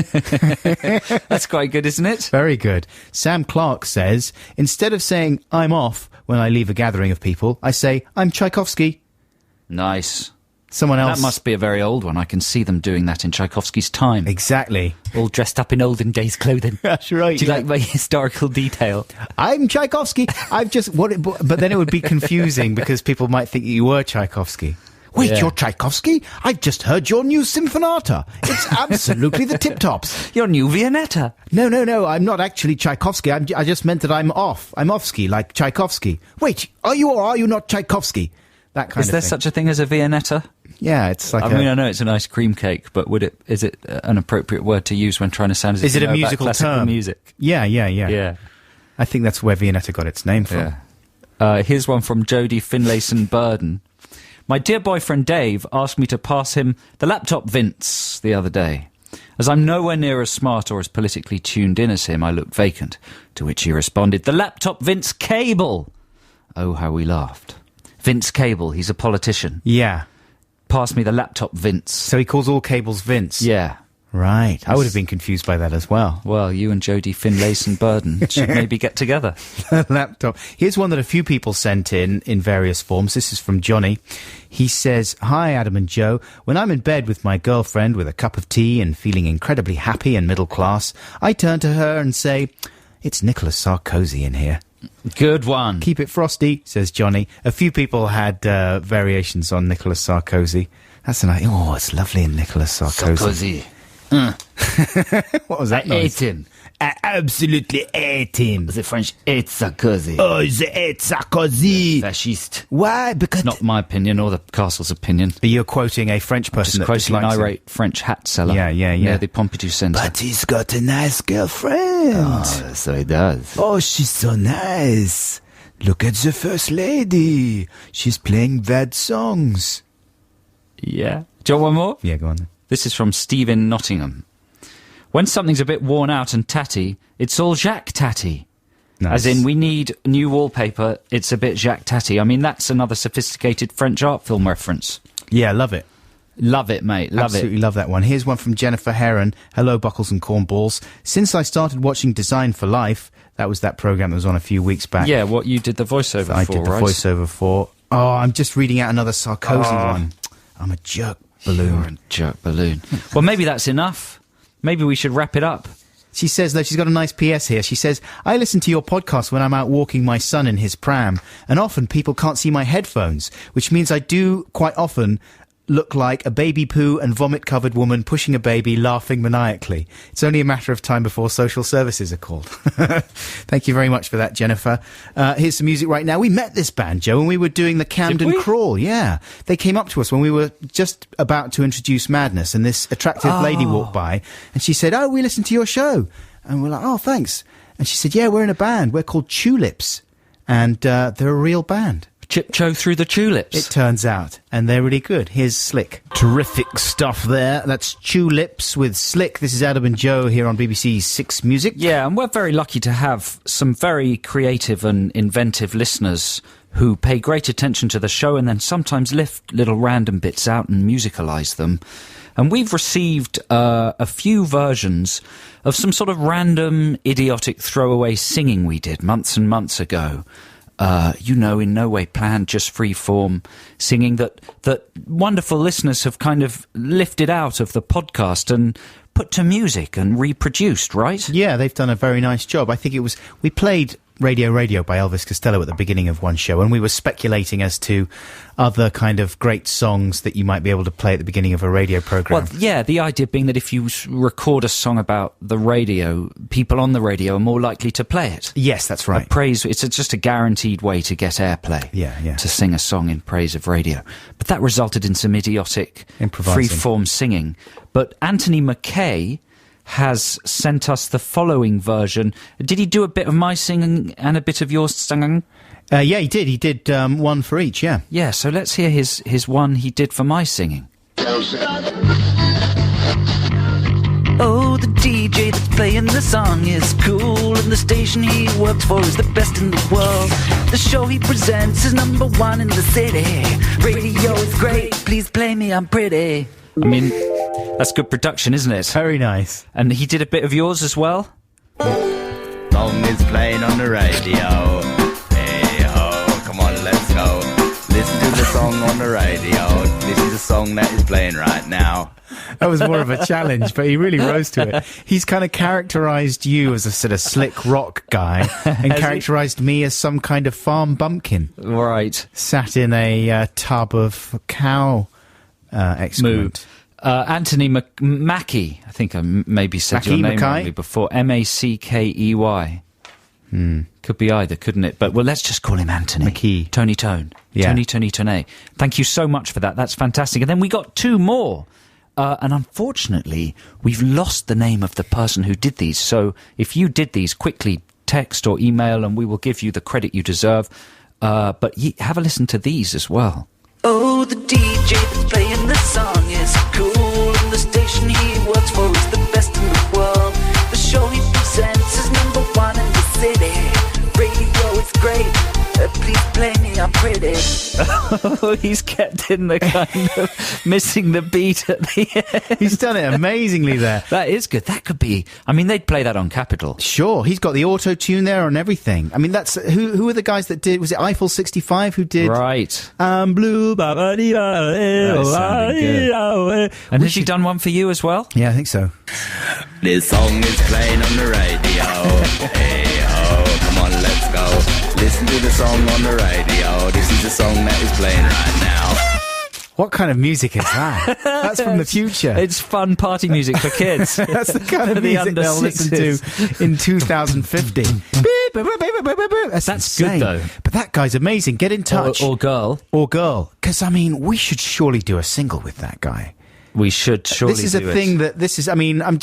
That's quite good, isn't it? Very good. Sam Clark says, instead of saying I'm off when I leave a gathering of people, I say I'm Tchaikovsky. Nice. Someone else. That must be a very old one. I can see them doing that in Tchaikovsky's time. Exactly. All dressed up in olden days clothing. That's right. Do you like my historical detail? I'm Tchaikovsky. But then it would be confusing because people might think you were Tchaikovsky. Wait, Yeah. you're Tchaikovsky? I've just heard your new Symphonata. It's absolutely the tip-tops. Your new Viennetta. No, I'm not actually Tchaikovsky. I just meant that I'm off. I'm offsky, like Tchaikovsky. Wait, are you or are you not Tchaikovsky? That kind Is of there thing. such a thing as a Viennetta? Yeah, it's like I mean, I know it's an ice cream cake, but is it an appropriate word to use when trying to sound as if Is it you a know about musical classical term? music? Yeah. Yeah. I think that's where Viennetta got its name from. Yeah. Here's one from Jodie Finlayson Burden. My dear boyfriend Dave asked me to pass him the laptop Vince the other day. As I'm nowhere near as smart or as politically tuned in as him, I looked vacant. To which he responded, the laptop Vince Cable. Oh, how we laughed. Vince Cable, he's a politician. Yeah. Pass me the laptop Vince. So he calls all cables Vince. Yeah. Right. I would have been confused by that as well. Well, you and Jodie Finlayson Burden should maybe get together. Laptop. Here's one that a few people sent in various forms. This is from Johnny. He says, Hi, Adam and Joe. When I'm in bed with my girlfriend with a cup of tea and feeling incredibly happy and middle class, I turn to her and say, it's Nicolas Sarkozy in here. Good one. Keep it frosty, says Johnny. A few people had variations on Nicolas Sarkozy. That's a nice... Oh, it's lovely in Nicolas Sarkozy. Sarkozy. What was that noise? Ate him. I absolutely hate him. The French hate Sarkozy. Oh, they hate Sarkozy. Fascist. Why? Because Not my opinion or the castle's opinion. you're quoting a French person Just that quoting an dislikes him. irate French hat seller. Yeah. Near the Pompidou Centre. But he's got a nice girlfriend. So he does. Oh, she's so nice. Look at the First Lady. She's playing bad songs. Yeah. Do you want one more? Yeah, go on then. This is from Stephen Nottingham. When something's a bit worn out and tatty, it's all Jacques Tatty. Nice. As in, we need new wallpaper, it's a bit Jacques Tatty. I mean, that's another sophisticated French art film reference. Yeah, love it. Love it, mate. Love Absolutely it. love that one. Here's one from Jennifer Heron. Hello, Buckles and Cornballs. Since I started watching Design for Life, that was that program that was on a few weeks back. Yeah, what you did the voiceover I for, did the right? voiceover for. Oh, I'm just reading out another Sarkozy one. I'm a jerk balloon. You're a jerk balloon. Well, maybe that's enough. Maybe we should wrap it up. She says, though, she's got a nice PS here. She says, I listen to your podcast when I'm out walking my son in his pram, and often people can't see my headphones, which means I do quite often look like a baby poo and vomit-covered woman pushing a baby, laughing maniacally. It's only a matter of time before social services are called. Thank you very much for that, Jennifer. Here's some music right now. We met this band, Joe, when we were doing the Camden we? Crawl. Yeah. They came up to us when we were just about to introduce Madness, and this attractive lady walked by, and she said, oh, we listened to your show. And we're like, oh, thanks. And she said, yeah, we're in a band. We're called Tulips. And they're a real band. Chip-cho through the tulips. It turns out. And they're really good. Here's Slick. Terrific stuff there. That's Tulips with Slick. This is Adam and Joe here on BBC Six Music. Yeah, and we're very lucky to have some very creative and inventive listeners who pay great attention to the show and then sometimes lift little random bits out and musicalise them. And we've received a few versions of some sort of random, idiotic throwaway singing we did months and months ago. In no way planned, just free form singing that wonderful listeners have kind of lifted out of the podcast and put to music and reproduced, right? Yeah, they've done a very nice job. I think we played Radio by Elvis Costello at the beginning of one show, and we were speculating as to other kind of great songs that you might be able to play at the beginning of a radio program. Well, yeah, the idea being that if you record a song about the radio, people on the radio are more likely to play it. Yes, that's right. It's just a guaranteed way to get airplay. Yeah. To sing a song in praise of radio. But that resulted in some idiotic Improvising. free-form singing. But Anthony McKay has sent us the following version. Did he do a bit of my singing and a bit of yours singing? Yeah, he did. He did one for each, yeah. Yeah, so let's hear his one he did for my singing. Oh, the DJ that's playing the song is cool, and the station he works for is the best in the world. The show he presents is number one in the city. Radio is great, please play me, I'm pretty. I mean, that's good production, isn't it? Very nice. And he did a bit of yours as well? Song is playing on the radio. Hey ho, come on, let's go. Listen to the song on the radio. This is a song that is playing right now. That was more of a challenge, but he really rose to it. He's kind of characterised you as a sort of slick rock guy and characterised me as some kind of farm bumpkin. Right. Sat in a tub of cow excrement. Anthony Mackey, I think I maybe said your name wrongly before. Mackey. Could be either, couldn't it? But, well, let's just call him Anthony. McKee. Tony Tone. Yeah. Tony. Thank you so much for that. That's fantastic. And then we got two more. And unfortunately, we've lost the name of the person who did these. So if you did these, quickly text or email and we will give you the credit you deserve. But have a listen to these as well. Oh, the DJ that's playing the song is cool, and the station he works for is the best in the world. The show he presents is number one in the city. Radio is great, please play me, I'm pretty. Oh, he's kept in the kind of missing the beat at the end. He's done it amazingly there. That is good. That could be... I mean, they'd play that on Capitol. Sure, he's got the auto-tune there and everything. I mean, that's... Who are the guys that did... Was it Eiffel 65 who did... Right. I'm blue... That sounded good. And has she done one for you as well? Yeah, I think so. This song is playing on the radio. Hey ho, come on, let's go. Listen to the song on the radio. This is the song that is playing right now. What kind of music is that? That's from the future. It's fun party music for kids. That's the kind of The music under they'll listen to sixes. in 2050. That's good, insane. though. But that guy's amazing. Get in touch. Or girl. Or girl. Because, I mean, we should surely do a single with that guy. We should surely This is a do it. thing that this is, I mean, I'm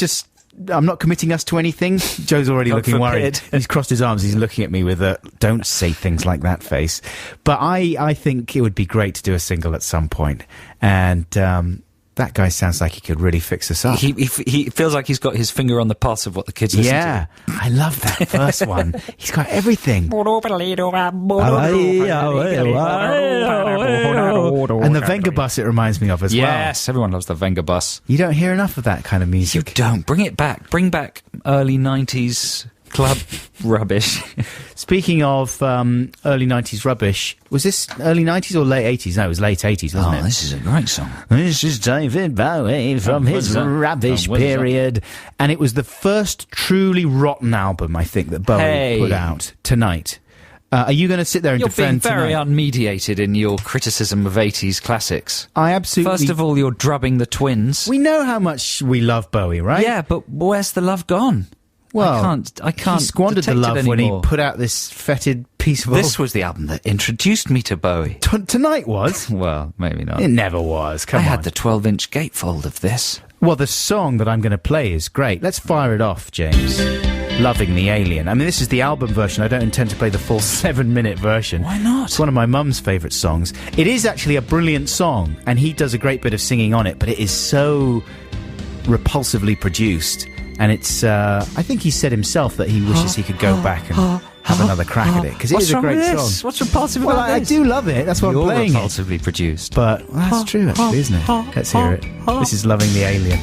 not committing us to anything. Joe's already God looking worried. forbid. He's crossed his arms. He's looking at me with a "don't say things like that" face. But I think it would be great to do a single at some point. And that guy sounds like he could really fix us up. He feels like he's got his finger on the pulse of what the kids listen Yeah, I love that first one. He's got everything. And the Venga Bus it reminds me of as to. well. Yes, everyone loves the Venga Bus. You don't hear enough of that kind of You music. don't. Bring it back. Bring back early 90s club rubbish. Speaking of early 90s rubbish, was this early 90s or late 80s? No, it was late 80s, wasn't it? This is a great song. This is David Bowie from What his is that? rubbish What is that? period. And it was the first truly rotten album, I think, that Bowie Hey. put out tonight. Are you going to sit there and You're being defend very tonight? unmediated in your criticism of 80s classics. I absolutely... First of all, you're drubbing the Twins. we know how much we love Bowie, right? Yeah, but where's the love gone? Well, I can't he squandered the detect it love when he anymore. put out this fetid piece of... This was the album that introduced me to Bowie. Tonight was? Well, maybe not. It never was. Come I on. had the 12-inch gatefold of this. Well, the song that I'm going to play is great. Let's fire it off, James. Loving the Alien. I mean, this is the album version. I don't intend to play the full 7-minute version. Why not? It's one of my mum's favourite songs. It is actually a brilliant song, and he does a great bit of singing on it, but it is so repulsively produced. And it's, I think he said himself that he wishes he could go back and have another crack at it, because it is a great song. What's repulsive Well, about I this? do love it. That's why You're I'm playing it. repulsively produced. But that's true, actually, isn't it? Let's hear it. This is Loving the Alien.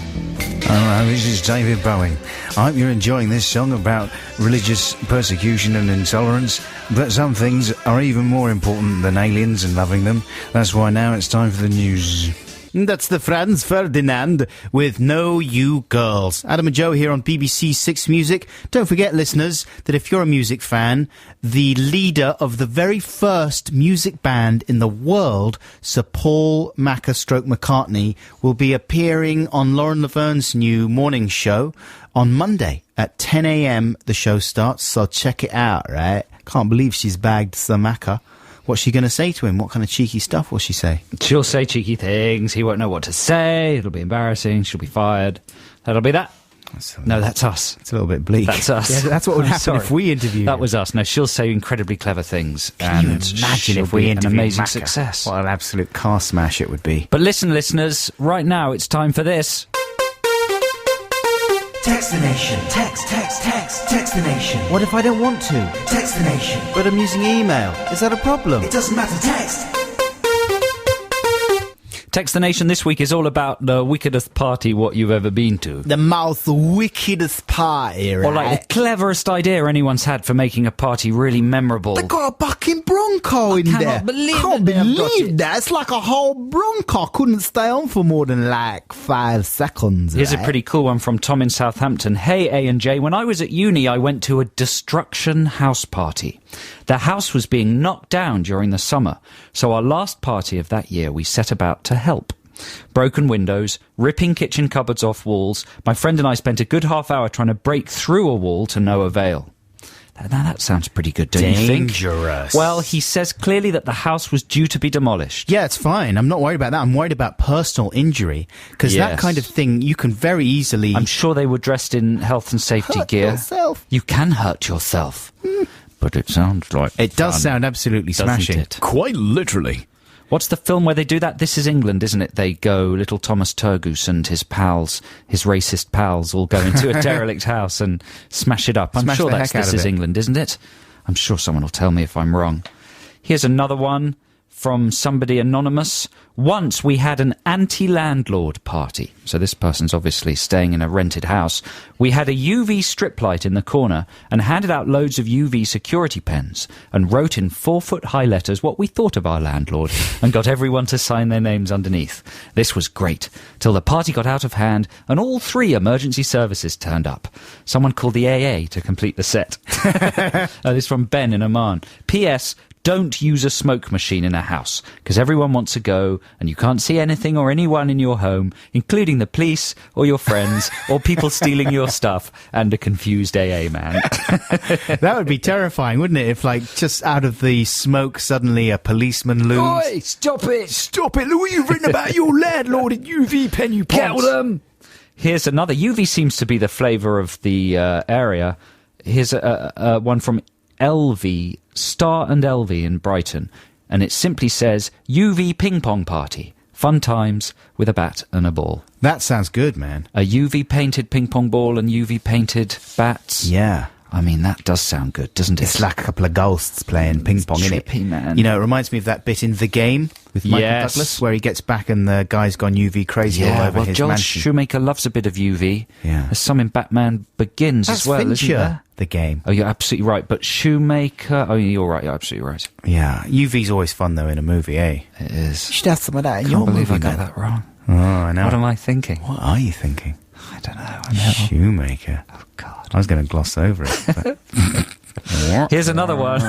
Hello, this is David Bowie. I hope you're enjoying this song about religious persecution and intolerance, but some things are even more important than aliens and loving them. That's why now it's time for the news. That's the Franz Ferdinand with No You Girls. Adam and Joe here on BBC Six Music. Don't forget, listeners, that if you're a music fan, the leader of the very first music band in the world, Sir Paul McCartney, will be appearing on Lauren Laverne's new morning show on Monday at 10 a.m. The show starts, so check it out, right? Can't believe she's bagged Sir Macca. What's she going to say to him? What kind of cheeky stuff will she say? She'll say cheeky things. He won't know what to say. It'll be embarrassing. She'll be fired. That'll be that. No, that's us. It's a little bit bleak. That's us. Yeah, that's what would I'm happen sorry. if we interviewed That him. was us. No, she'll say incredibly clever things. Can you and imagine she'll if we be an interviewed amazing Macca? success. What an absolute car smash it would be. But listen, listeners, right now it's time for this. Text the nation. Text the nation. What if I don't want to? Text the nation. But I'm using email. Is that a problem? It doesn't matter, text. Text the Nation this week is all about the wickedest party what you've ever been to. The most wickedest party, right? Or like the cleverest idea anyone's had for making a party really memorable. They got a bucking Bronco in cannot there. believe Can't that they have got believe it. that. It's like a whole Bronco. Couldn't stay on for more than like 5 seconds. Here's a right? pretty cool one from Tom in Southampton. Hey, A&J, when I was at uni, I went to a destruction house party. The house was being knocked down during the summer, so our last party of that year, we set about to help. Broken windows, ripping kitchen cupboards off walls. My friend and I spent a good half hour trying to break through a wall to no avail. Now that sounds pretty good, don't you think? Dangerous. Well, he says clearly that the house was due to be demolished. Yeah, it's fine. I'm not worried about that. I'm worried about personal injury. Because that Yes. kind of thing, you can very easily... I'm sure they were dressed in health and safety hurt gear. yourself. You can hurt yourself. But it sounds like It does fun, sound absolutely doesn't smashing. it? Quite literally. What's the film where they do that? This is England, isn't it? They go, little Thomas Turgoose and his pals, his racist pals, all go into a derelict house and smash it up. I'm Smash sure the that's heck out This of is it. England, isn't it? I'm sure someone will tell me if I'm wrong. Here's another one from somebody anonymous. Once we had an anti-landlord party. So this person's obviously staying in a rented house. We had a UV strip light in the corner and handed out loads of UV security pens and wrote in 4-foot-high letters what we thought of our landlord and got everyone to sign their names underneath. This was great, till the party got out of hand and all 3 emergency services turned up. Someone called the AA to complete the set. This is from Ben in Oman. P.S. Don't use a smoke machine in a house, because everyone wants to go, and you can't see anything or anyone in your home, including the police or your friends or people stealing your stuff and a confused AA man. That would be terrifying, wouldn't it? If, like, just out of the smoke, suddenly a policeman looms. Oi, stop it! Stop it, Louis! You've written about your landlord at UV pen, you Kill ponce. them! Here's another. UV seems to be the flavour of the area. Here's one from LV, Star and LV in Brighton, and it simply says, UV ping pong party. Fun times with a bat and a ball. That sounds good, man. A UV painted ping pong ball and UV painted bats. Yeah. I mean, that does sound good, doesn't it? It's like a couple of ghosts playing ping pong, innit? Trippy, man. You know, it reminds me of that bit in The Game with Michael Yes. Douglas, where he gets back and the guy's gone UV crazy all over his Joel mansion. Shoemaker loves a bit of UV. Yeah. There's some in Batman Begins That's as well, isn't Fincher, there? The Game. Oh, you're absolutely right. But Shoemaker... Oh, you're right. You're absolutely right. Yeah, UV's always fun, though, in a movie, eh? It is. You should have some of that in I your can't believe movie, I got man. that wrong. Oh, I know. What am I thinking? What are you thinking? I don't know. I know. Shoemaker. Oh, God. I was going to gloss over it. But... Here's another one.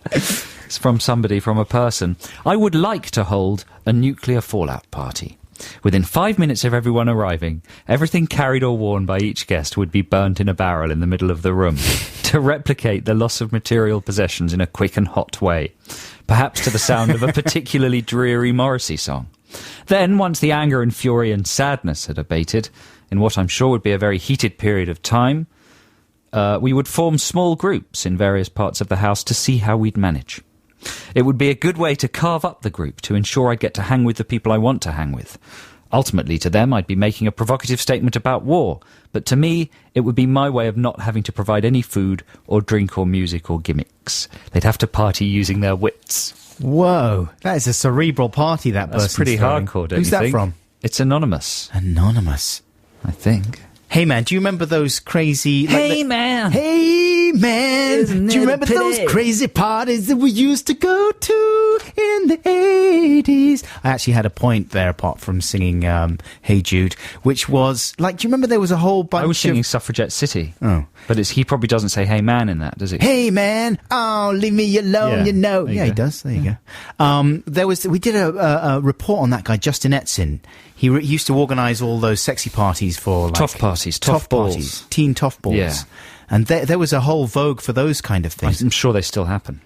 It's from somebody, from a person. I would like to hold a nuclear fallout party. Within 5 minutes of everyone arriving, everything carried or worn by each guest would be burnt in a barrel in the middle of the room to replicate the loss of material possessions in a quick and hot way, perhaps to the sound of a particularly dreary Morrissey song. Then, once the anger and fury and sadness had abated, in what I'm sure would be a very heated period of time, we would form small groups in various parts of the house to see how we'd manage. It would be a good way to carve up the group to ensure I get to hang with the people I want to hang with. Ultimately, to them, I'd be making a provocative statement about war, but to me, it would be my way of not having to provide any food or drink or music or gimmicks. They'd have to party using their wits. Whoa, that is a cerebral party, that person's That's pretty throwing. hardcore, don't Who's you that think? from? It's anonymous, Anonymous. I think. Hey, man, do you remember those crazy... man! Hey, man, Isn't do you it a remember those pity? crazy parties that we used to go to in the 80s? I actually had a point there, apart from singing Hey Jude, which was, like, do you remember there was a whole bunch I was singing of... Suffragette City. Oh. But he probably doesn't say hey man in that, does he? Hey, man, oh, leave me alone, Yeah, you know. there you Yeah, he go. does. There you go. We did a report on that guy, Justin Etzin. He used to organise all those sexy parties for, like... Toff parties, toff balls. parties, teen toff balls. Yeah. And there was a whole vogue for those kind of things. I'm sure they still happen.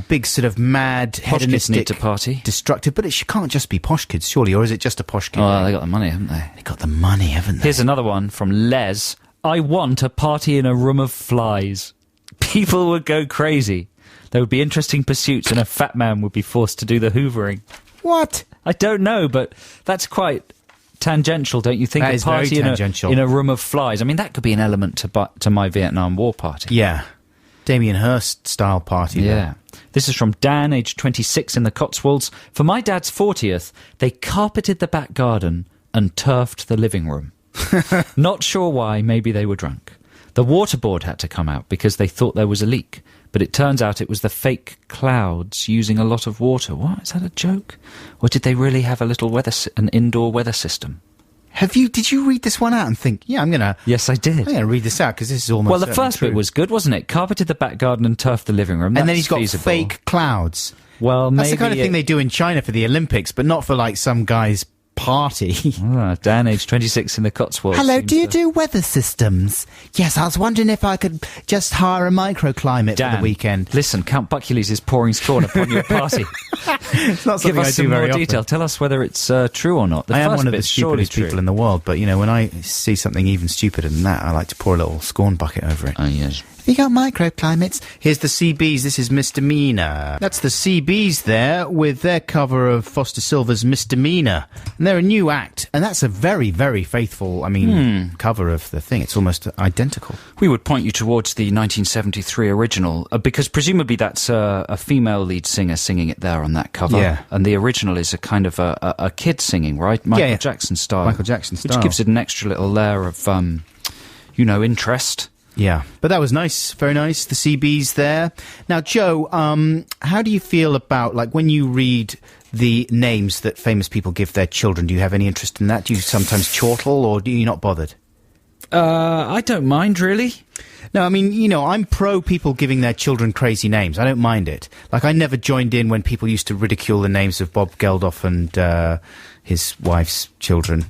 Big sort of mad, Posh kids hedonistic, need to party. destructive. But it can't just be posh kids, surely, or is it just a posh kid? Oh, they got the money, haven't they? They got the money, haven't they? Here's another one from Les. I want a party in a room of flies. People would go crazy. There would be interesting pursuits and a fat man would be forced to do the hoovering. What? I don't know, but that's quite tangential, don't you think? That A is very party tangential. in a room of flies. I mean, that could be an element to my Vietnam War party. Yeah. Damien Hirst style party. Yeah. This is from Dan, aged 26 in the Cotswolds. For my dad's 40th, they carpeted the back garden and turfed the living room. Not sure why, maybe they were drunk. The water board had to come out because they thought there was a leak, but it turns out it was the fake clouds using a lot of water. What? Is that a joke? Or did they really have an indoor weather system? Did you read this one out and think, yeah, I'm gonna Yes, I did. read this out because this is almost Well, the certainly first true. bit was good, wasn't it? Carpeted the back garden and turfed the living room. And then That's he's got feasible. fake clouds. Well, That's maybe the kind of thing they do in China for the Olympics, but not for like some guy's party. Dan, aged 26 in the Cotswolds. Hello, seems do you to- do weather systems? Yes, I was wondering if I could just hire a microclimate Dan, for the weekend. Listen, Count Buckules is pouring scorn upon your party. It's not Give something I us do some more very often. detail. Tell us whether it's true or not. The I am first one of the bit's surely stupidest people true. in the world, but, you know, when I see something even stupider than that, I like to pour a little scorn bucket over it. Oh, yes. Have you got microclimates? Here's the CBs. This is Misdemeanor. That's the CBs there with their cover of Foster Silver's Misdemeanor. And they're a new act. And that's a very, very faithful, cover of the thing. It's almost identical. We would point you towards the 1973 original, because presumably that's a female lead singer singing it there on that cover. Yeah. And the original is a kind of a kid singing, right? Michael Yeah. Jackson style. Michael Jackson style. Which gives it an extra little layer of, interest. Yeah, but that was nice, very nice, the CBs there. Now, Joe, how do you feel about, like, when you read the names that famous people give their children, do you have any interest in that? Do you sometimes chortle, or do you not bothered? I don't mind, really. No, I mean, you know, I'm pro people giving their children crazy names. I don't mind it. Like, I never joined in when people used to ridicule the names of Bob Geldof and his wife's children.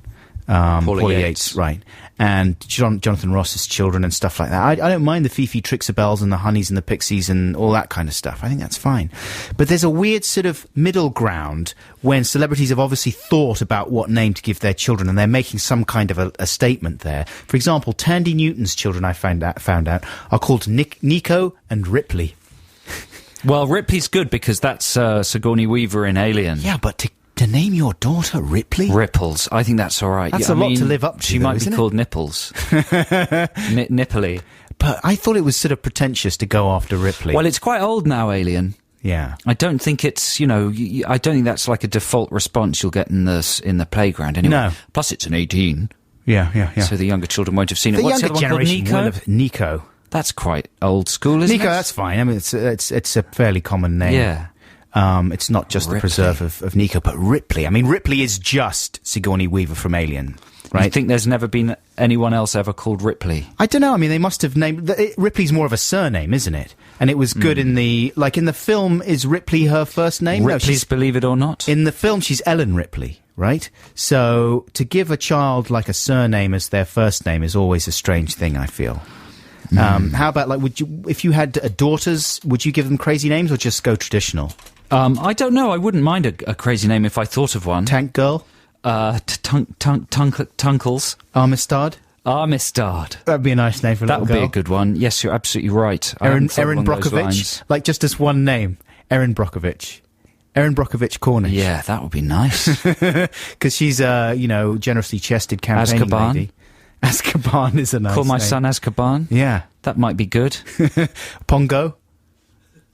Paulie Yates. Right. And Jonathan Ross's children and stuff like that. I don't mind the Fifi Trixabelles and the Honeys and the Pixies and all that kind of stuff. I think that's fine. But there's a weird sort of middle ground when celebrities have obviously thought about what name to give their children and they're making some kind of a statement there. For example, Tandy Newton's children, I found out, are called Nico and Ripley. Well, Ripley's good because that's Sigourney Weaver in Alien. Yeah, but to name your daughter Ripley? Ripples. I think that's all right. That's a lot to live up to. She might be called Nipples. Nipply. But I thought it was sort of pretentious to go after Ripley. Well, it's quite old now, Alien. Yeah. I don't think it's, I don't think that's like a default response you'll get in the playground anyway. No. Plus, it's an 18. Yeah. So the younger children won't have seen it. What's the younger other one generation called? will have Nico. That's quite old school, isn't it? Nico, that's fine. I mean, it's a fairly common name. Yeah. It's not just the preserve of Nico, but Ripley. I mean, Ripley is just Sigourney Weaver from Alien, right? You think there's never been anyone else ever called Ripley? I don't know. I mean, they must have named... Ripley's more of a surname, isn't it? And it was good in the... Like, in the film, is Ripley her first name? Ripley's Believe It or Not? In the film, she's Ellen Ripley, right? So, to give a child, like, a surname as their first name is always a strange thing, I feel. How about, like, if you had daughters, would you give them crazy names or just go traditional? I don't know. I wouldn't mind a crazy name if I thought of one. Tank Girl? Tunkles. Armistad? Armistad. That'd be a nice name for a that little girl. That would be a good one. Yes, you're absolutely right. Erin Brockovich? Like, just as one name. Erin Brockovich. Erin Brockovich Cornish. Yeah, that would be nice. Because she's generously chested campaigning Azkaban. Lady. Azkaban is a nice Call my name. son Azkaban? Yeah. That might be good. Pongo?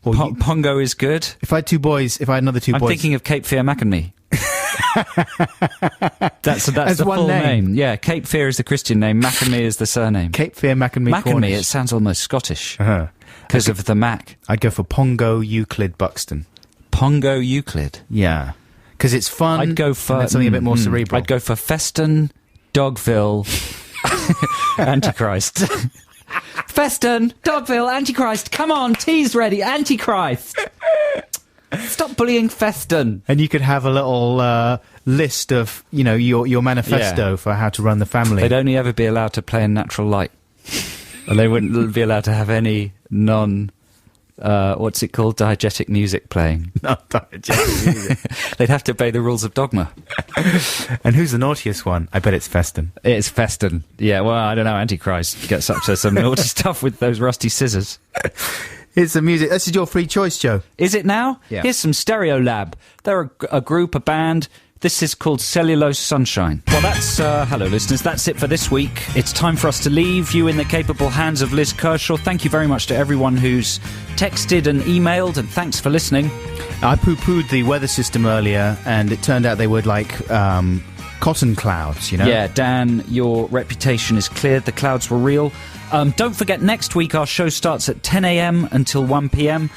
Pongo is good. If I had another two boys... I'm thinking of Cape Fear McInerney. That's the one full name. Yeah, Cape Fear is the Christian name. McInerney is the surname. Cape Fear McInerney Cornish. It sounds almost Scottish. Because of the Mac. I'd go for Pongo Euclid Buxton. Pongo Euclid? Yeah. Because it's fun. I'd go for... something a bit more cerebral. I'd go for Feston, Dogville, Antichrist. Feston, Dogville, Antichrist. Come on, tea's ready, Antichrist. Stop bullying Feston. And you could have a little list of, your manifesto for how to run the family. They'd only ever be allowed to play in natural light. And they wouldn't be allowed to have any what's it called? Diegetic music playing. Not diegetic music. They'd have to obey the rules of dogma. And who's the naughtiest one? I bet it's Feston. It's Feston. Yeah, well, I don't know. Antichrist gets up to some naughty stuff with those rusty scissors. Here's the music. This is your free choice, Joe. Is it now? Yeah. Here's some Stereolab. They're a group, a band. This is called Cellulose Sunshine. Well, that's... hello, listeners. That's it for this week. It's time for us to leave you in the capable hands of Liz Kershaw. Thank you very much to everyone who's texted and emailed, and thanks for listening. I poo-pooed the weather system earlier, and it turned out they were like cotton clouds, Yeah, Dan, your reputation is cleared. The clouds were real. Don't forget, next week our show starts at 10 a.m. until 1 p.m.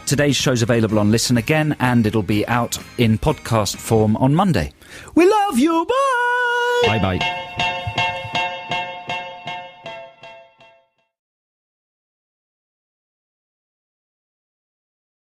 Today's show's available on Listen Again, and it'll be out in podcast form on Monday. We love you. Bye. Bye-bye.